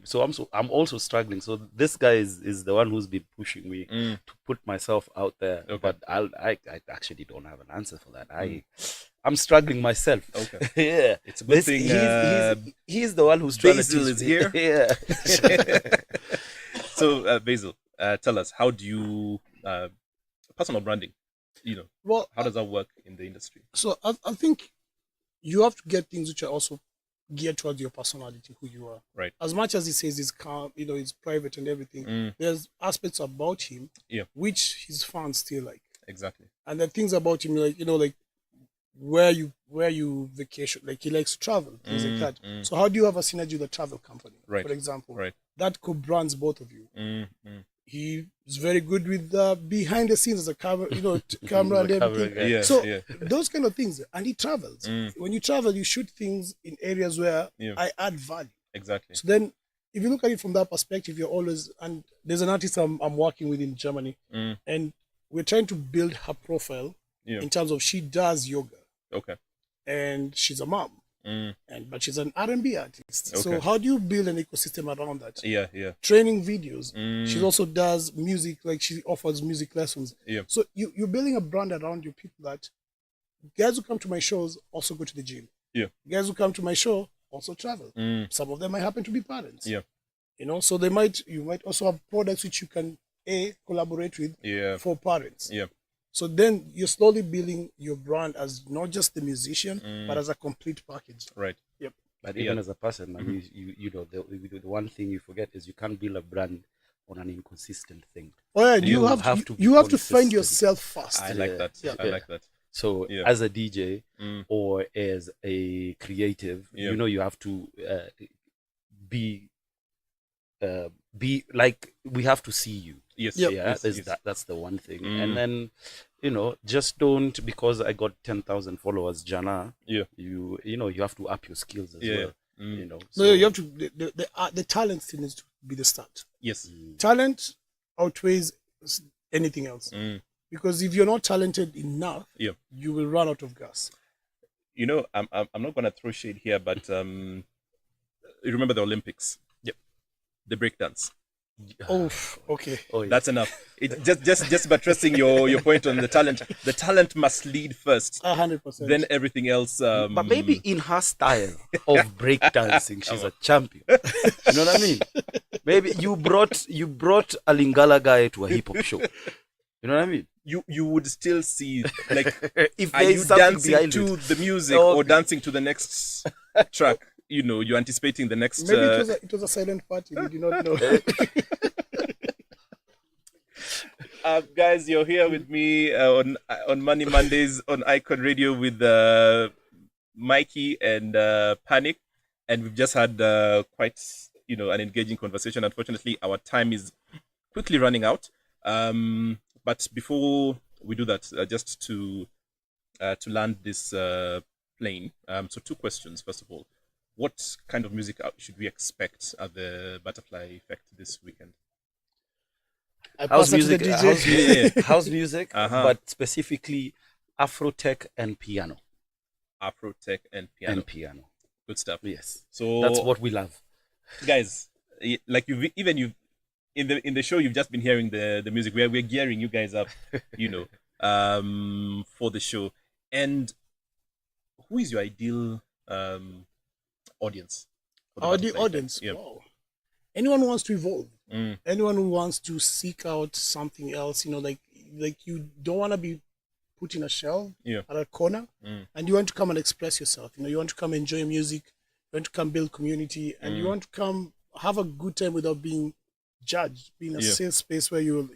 So I'm also struggling. So this guy is the one who's been pushing me to put myself out there. Okay. But I actually don't have an answer for that. I'm struggling myself. Okay. Yeah. It's a good thing. He's the one who's trying to Basil teach is me. here. Yeah. So Basil, tell us, how do you personal branding? Well, how does that work in the industry? So I think you have to get things which are also geared towards your personality, who you are. Right. As much as he says it's calm, it's private and everything, there's aspects about him which his fans still like. Exactly. And the things about him, like where you vacation, like he likes to travel, things like that. So how do you have a synergy with a travel company, right, for example? Right. That co-brands both of you. He is very good with behind the scenes as a camera, camera and everything. Those kind of things. And he travels. When you travel, you shoot things in areas where I add value. Exactly. So then, if you look at it from that perspective, you're always, and there's an artist I'm working with in Germany, and we're trying to build her profile in terms of she does yoga. Okay. And she's a mom. But she's an R&B artist. Okay. So how do you build an ecosystem around that? Yeah. Training videos. She also does music, like she offers music lessons. Yeah. So you're building a brand around you, people that guys who come to my shows also go to the gym. Yeah. Guys who come to my show also travel. Some of them might happen to be parents. Yeah. So you might also have products which you can collaborate with for parents. Yeah. So then you're slowly building your brand as not just the musician, but as a complete package. Right. Yep. But even as a person, I mean, the one thing you forget is you can't build a brand on an inconsistent thing. Oh yeah, you have to find yourself first. I like that. Yeah. I like that. So as a DJ or as a creative, you have to be like, we have to see you. Yes. That's the one thing. And then just don't, because I got 10,000 followers, Jana. Yeah. You have to up your skills as well. So you have to the talent still needs to be the start. Yes. Talent outweighs anything else. Because if you're not talented enough, you will run out of gas. I'm not gonna throw shade here, but you remember the Olympics? Yep. The breakdance. Oh, okay. Oh, yeah. That's enough. It just buttressing your point on the talent. The talent must lead first. 100%. Then everything else. But maybe in her style of breakdancing, she's a champion. You know what I mean? Maybe you brought a Lingala guy to a hip hop show. You know what I mean? You would still see, like, if are you dancing to the music or dancing to the next track? You're anticipating the next. Maybe it was a silent party. We do not know. Guys, you're here with me on Money Mondays on Icon Radio with Mikey and Panic, and we've just had quite an engaging conversation. Unfortunately, our time is quickly running out. But before we do that, just to to land this plane. So 2 questions. First of all, what kind of music should we expect at the Butterfly Effect this weekend? House music, house music, Uh-huh. but specifically Afro tech and piano. Afro tech and piano. And piano. Good stuff. Yes. So that's what we love, guys. Like you in the show, you've just been hearing the music. We're gearing you guys up, for the show. And who is your ideal audience? Our ideal audience. Yeah. Wow. Anyone who wants to evolve. Mm. Anyone who wants to seek out something else. Like you don't want to be put in a shell at a corner, and you want to come and express yourself. You want to come enjoy music. You want to come build community, and you want to come have a good time without being judged, being a safe space where you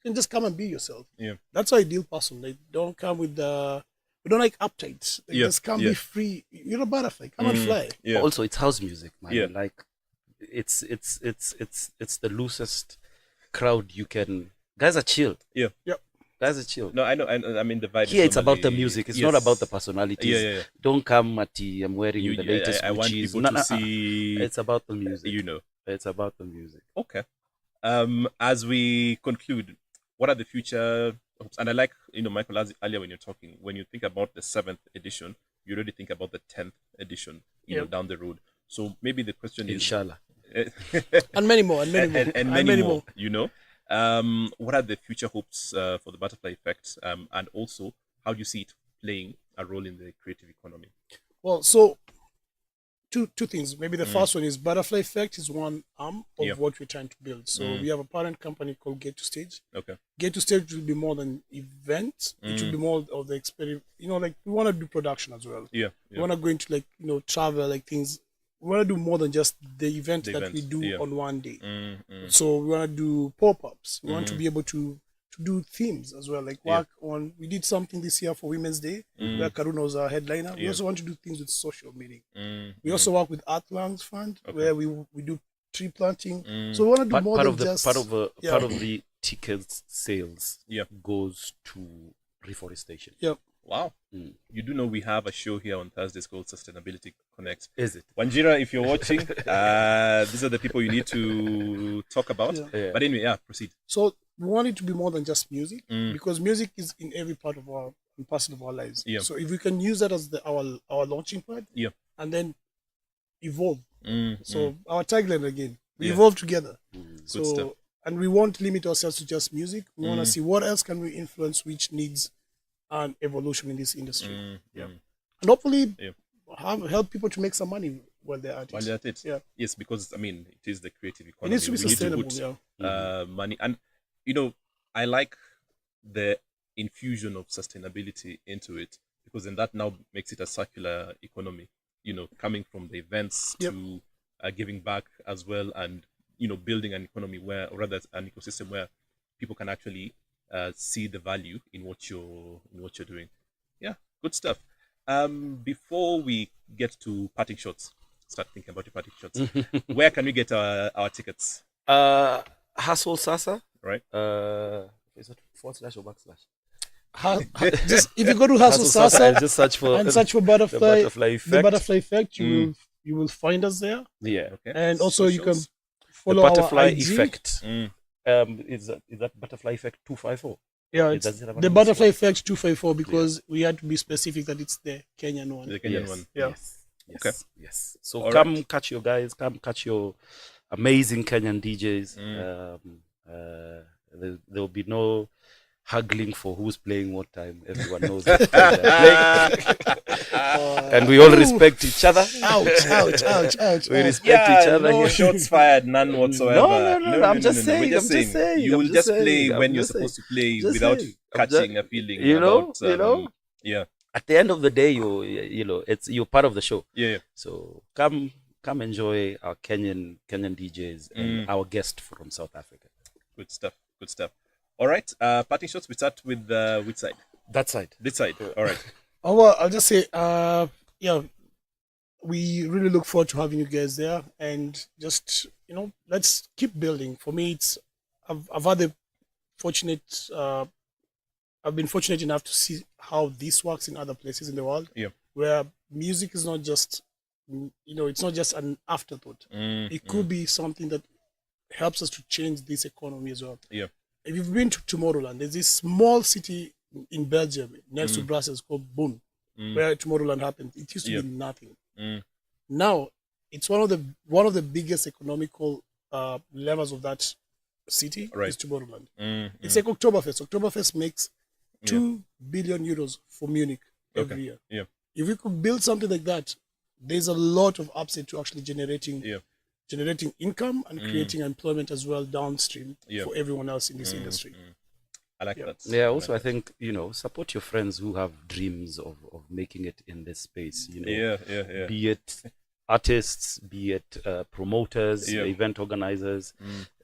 can just come and be yourself. Yeah, that's our ideal person. They don't come with we don't like uptight. They just come be free. You're a butterfly. Come and fly. Yeah. Also, it's house music, man. Yeah. Like it's the loosest crowd you can. Guys are chilled. Yeah. Yep. Guys are chilled. No, I know. I mean, the vibe. Here, it's about the music. It's not about the personalities. Yeah. Don't come at I'm wearing the latest I want Gucci's. people to see. It's about the music. It's about the music. Okay. As we conclude, what are the future hopes? And I like, Michael, earlier when you're talking, when you think about the 7th edition, you already think about the 10th edition, down the road. So maybe the question Inshallah. And many more, and many more. What are the future hopes for the Butterfly Effect? And also, how do you see it playing a role in the creative economy? Well, so two things. Maybe the first one is Butterfly Effect is one arm of what we're trying to build. So we have a parent company called Get to Stage. Okay. Get to Stage will be more than events. It will be more of the experience. We want to do production as well. Yeah. We want to go into travel, things. We want to do more than just the event we do on one day. So we want to do pop-ups. We want to be able to do themes as well, work on. We did something this year for Women's Day where Karuna was our headliner. We also want to do things with social meaning. We also work with Art Lungs Fund where we do tree planting. So we want to do more than just part of the ticket sales goes to reforestation. Yep. Wow. You do know we have a show here on Thursdays called Sustainability Connect. Is it? Wanjira, if you're watching, these are the people you need to talk about. Yeah. But anyway, proceed. So we want it to be more than just music because music is in every part of our facet of our lives. Yeah. So if we can use that as our launching pad and then evolve. So our tagline again, we evolve together. Good stuff. And we won't limit ourselves to just music. We want to see what else can we influence which needs and evolution in this industry. And hopefully help people to make some money while they're at it. Yeah. Yes, because it is the creative economy. It needs to be sustainable. Need to put, money, and I like the infusion of sustainability into it because then that now makes it a circular economy. Coming from the events to giving back as well, and building an economy where, or rather, an ecosystem where people can actually see the value in what you're doing. Yeah, good stuff. Before we get to parting shots, start thinking about your parting shots. Where can we get our tickets? Hustle Sasa. Right. Is it / or backslash? Just if you go to Hustle Sasa, just search for Butterfly Effect. The Butterfly Effect. You will find us there. Yeah. Okay. And also you can follow the Butterfly our IG. Effect. Is that Butterfly Effect 254? Yeah, it's the Butterfly Effect 254 because we had to be specific that it's the Kenyan one. The Kenyan one. Yeah. Yes. Okay. Yes. So All come catch your guys. Come catch your amazing Kenyan DJs. There will be no haggling for who's playing what time. Everyone knows it. And we all respect each other. Ouch. We respect each other. No here. shots fired, none whatsoever. No. I'm just saying. We're just saying. You will just play when you're supposed to play without catching a feeling. Yeah. At the end of the day, you're part of the show. Yeah. So come enjoy our Kenyan DJs and our guest from South Africa. Good stuff. All right. Parting shots. We start with which side? That side. This side. All right. Oh, well, I'll just say, we really look forward to having you guys there, and just let's keep building. For me, I've had the fortunate I've been fortunate enough to see how this works in other places in the world, where music is not just, it's not just an afterthought. It could be something that helps us to change this economy as well. Yeah. If you've been to Tomorrowland, there's this small city in Belgium next to Brussels called Bonn, where Tomorrowland happened. It used to be nothing. Now it's one of the biggest economical levers of that city is Tomorrowland. It's like Oktoberfest. Oktoberfest makes 2 billion euros for Munich every year. Yeah. If we could build something like that, there's a lot of upside to actually generating income and creating employment as well downstream for everyone else in this industry. I like that. Yeah, also I think, support your friends who have dreams of making it in this space, be it artists, be it promoters, event organizers.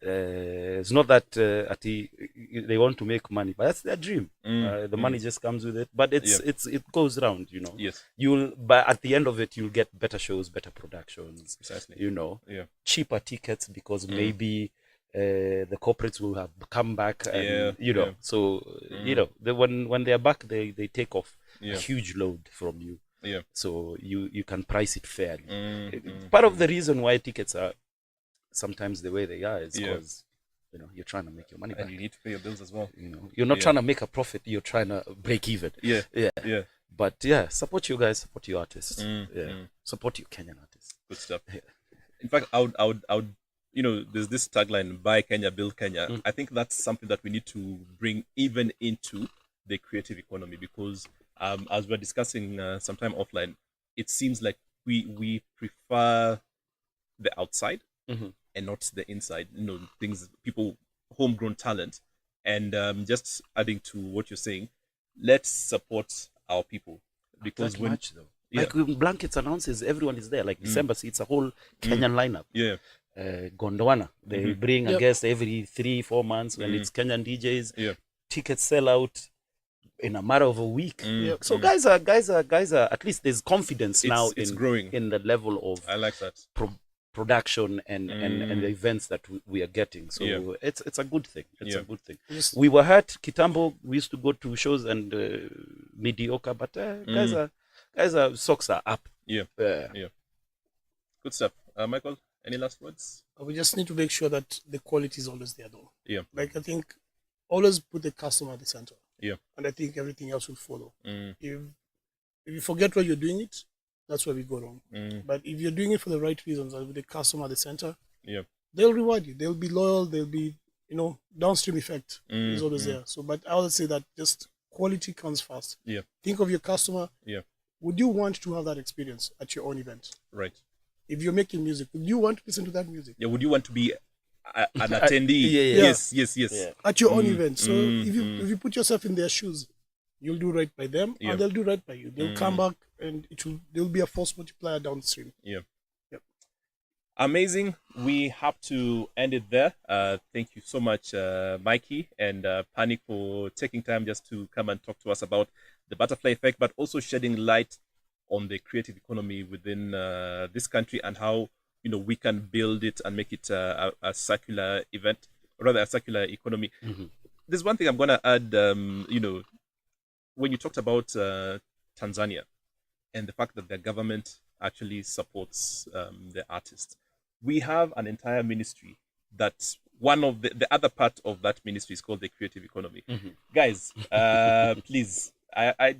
It's not that they want to make money, but that's their dream. The money just comes with it, but it goes around, Yes. But at the end of it, you'll get better shows, better productions. Precisely. Cheaper tickets because maybe the corporates will have come back, and so when they are back, they take off a huge load from you. Yeah. So you can price it fairly. Part of the reason why tickets are sometimes the way they are is because you're trying to make your money back. And you need to pay your bills as well. You're not trying to make a profit. You're trying to break even. Yeah. But support you guys. Support your artists. Support your Kenyan artists. Good stuff. In fact, I would. There's this tagline: "Buy Kenya, build Kenya." I think that's something that we need to bring even into the creative economy because. As we're discussing sometime offline, it seems like we prefer the outside and not the inside. People, homegrown talent. And just adding to what you're saying, let's support our people because like when Blankets announces, everyone is there. Like December, it's a whole Kenyan lineup. Yeah. Gondwana, they bring a guest every 3-4 months when it's Kenyan DJs. Yeah. Tickets sell out in a matter of a week. So guys are at least there's confidence now it's growing in the level of I like that production and the events that we are getting. So it's a good thing. It's a good thing. Yes. We were hurt Kitambo, we used to go to shows and mediocre, but guys are socks are up. Good stuff. Michael, any last words? We just need to make sure that the quality is always there though. Like I think always put the customer at the center. And I think everything else will follow. If you forget why you're doing it, that's where we go wrong. But if you're doing it for the right reasons and with the customer at the center, they'll reward you. They'll be loyal. They'll be, downstream effect is always there. So, but I would say that just quality comes first. Think of your customer. Would you want to have that experience at your own event? Right. If you're making music, would you want to listen to that music? Would you want to be an attendee? Yes. At your own event. So if you put yourself in their shoes, you'll do right by them and they'll do right by you. They'll come back and there'll be a force multiplier downstream. Amazing. We have to end it there. Thank you so much, Mikey and Panic, for taking time just to come and talk to us about the butterfly effect, but also shedding light on the creative economy within this country and how we can build it and make it a circular event, or rather a circular economy. There's one thing I'm going to add, when you talked about Tanzania and the fact that their government actually supports the artists. We have an entire ministry that one of the other part of that ministry is called the creative economy. Guys, please, I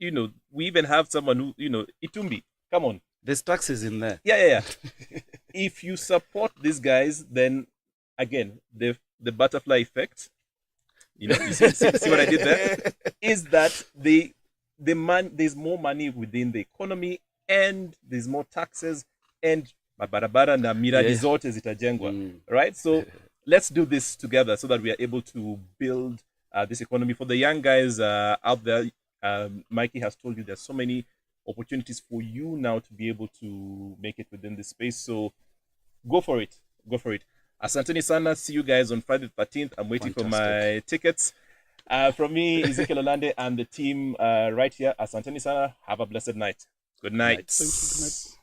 we even have someone who, Itumbi, come on. There's taxes in there. Yeah. If you support these guys, then again, the butterfly effect, you see what I did there? Is that there's more money within the economy and there's more taxes and barabara na miradi zote zitajengwa, right? So let's do this together so that we are able to build this economy. For the young guys out there, Mikey has told you there's so many opportunities for you now to be able to make it within this space. So go for it. Asanteni sana. See you guys on Friday the 13th. I'm waiting for my tickets. From me, Ezekiel Olande, and the team right here. Asanteni sana. Have a blessed night. Good night. Thank you. Good night.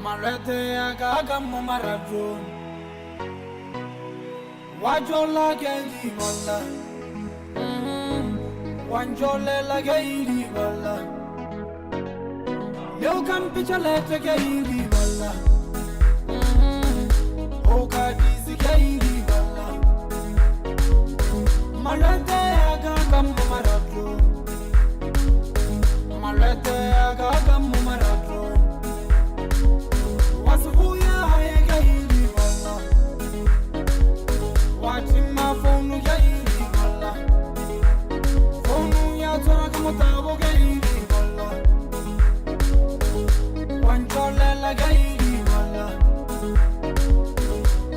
malete agaga mumarado wajola genji wala wanjole la geiri wala leo kampicha lete geiri wala oka disi geiri wala malete agaga mumarado malete agaga mumarado wasubuya haye geiri wala watima fonu geiri wala fonu ya tora como tabo geiri wala wanjole la geiri wala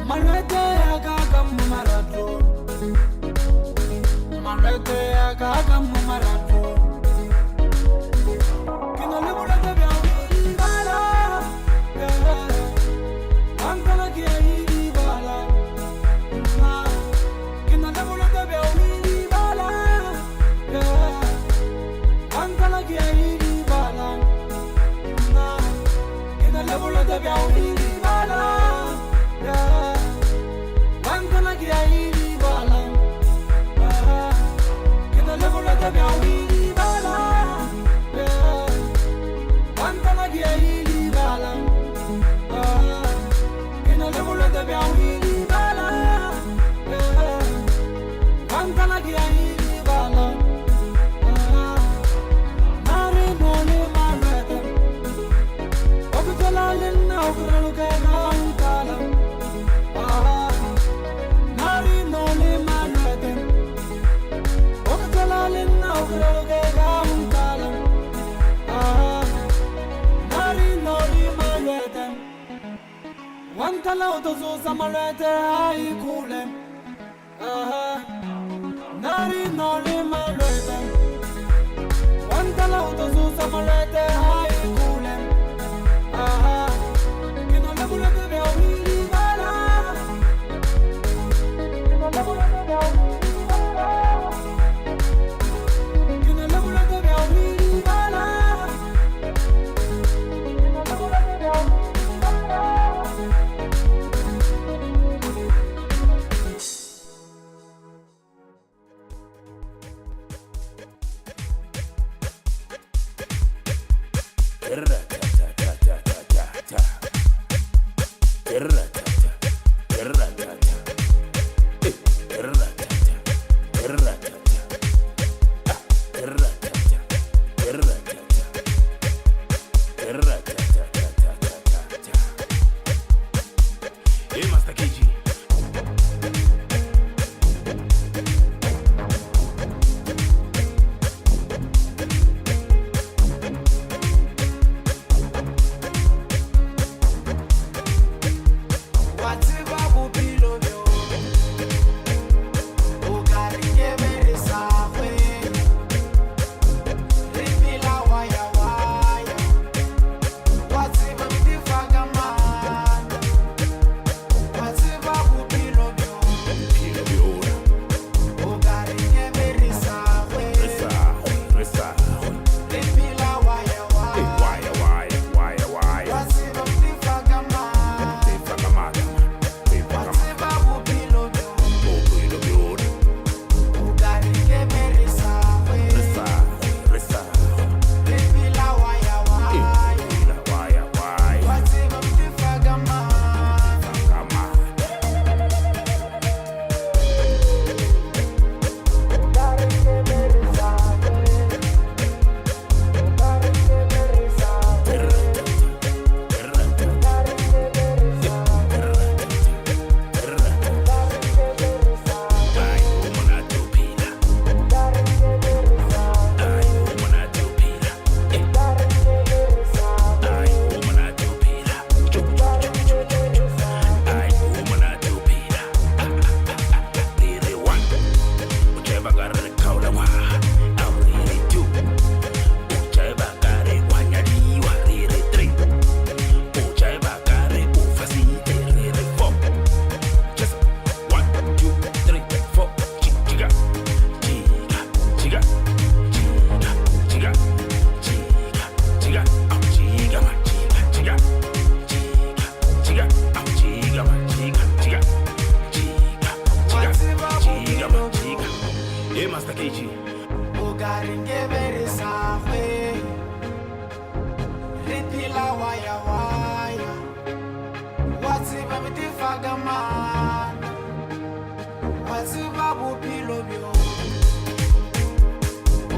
malete agaga mumarado malete agaga mumarado kinole mulete bia bala antala geiri bala kinole mulete bia bala antala geiri bala kinole mulete bia bala antala geiri bala kinole mulete bia bala antala geiri bala kinole mulete bia bala antala geiri bala nare nole malete okutala lenna okuralu ke gautala nare nole malete okutala lenna okuralu ke gautala nare nole malete wantala otozuza malete ai kule nari noli malete wantala otozuza malete ai kule kinole bulete be wili bala kinole bulete be wili bala kinole bulete be wili bala kinole bulete be wili bala fagamana waziba bophelo bjo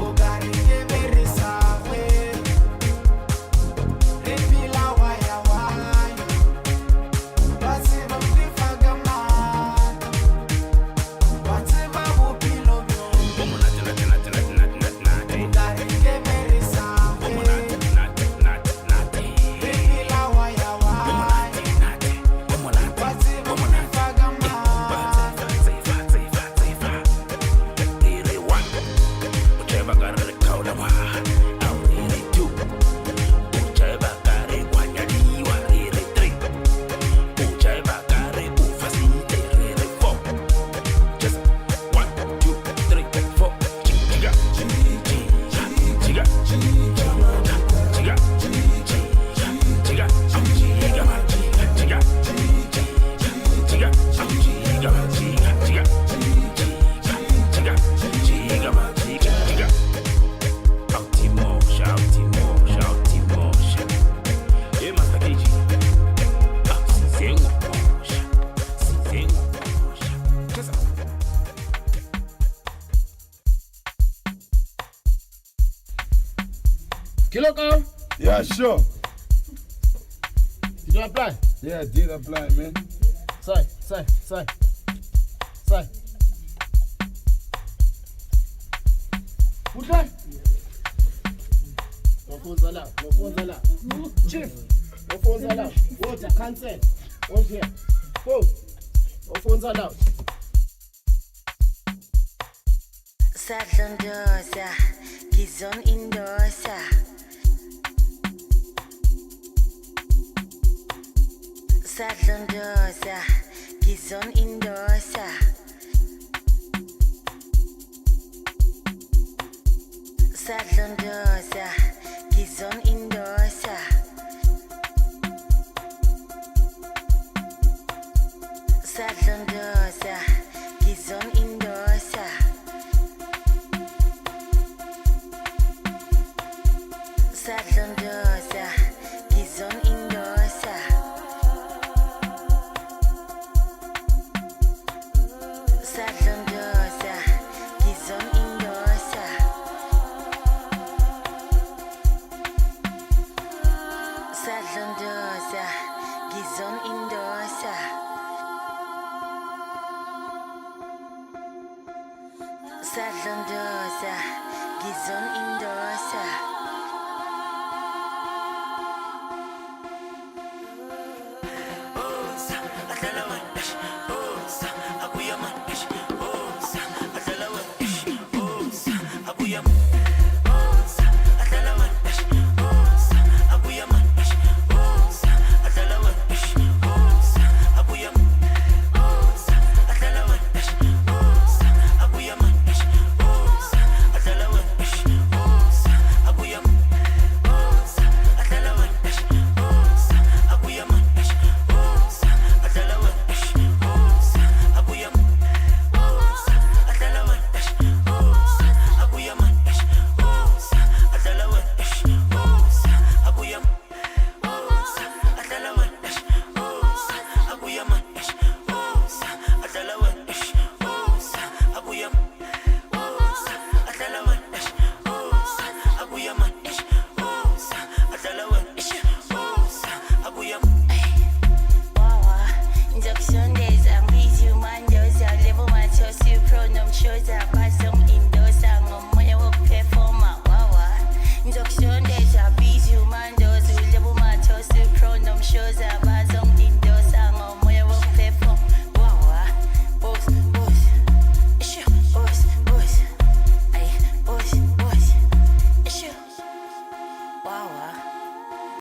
o ka re ke beresagwe re phela wa ya wayo waziba ke fagamana waziba bophelo bjo o ka re ke beresagwe re phela wa ya wayo waziba ke fagamana Kilogram? Yeah, sure. Did you apply? Yeah, I did apply, man. Sai. Utlwa? Wafunza la. Chief, wafunza la. Water, cancel. One here. Go. Wafunza la. Sadlondosa, Gizon Indosa. Sadlondosa, Gizon Indosa. Sadlondosa, Gizon Indosa. Sadlondosa, Gizon Indosa. Sadlondosa, Gizon Indosa. Sadlondosa, Gizon Indosa. Sadlondosa, Gizon Indosa. Sadlondosa, Gizon Indosa.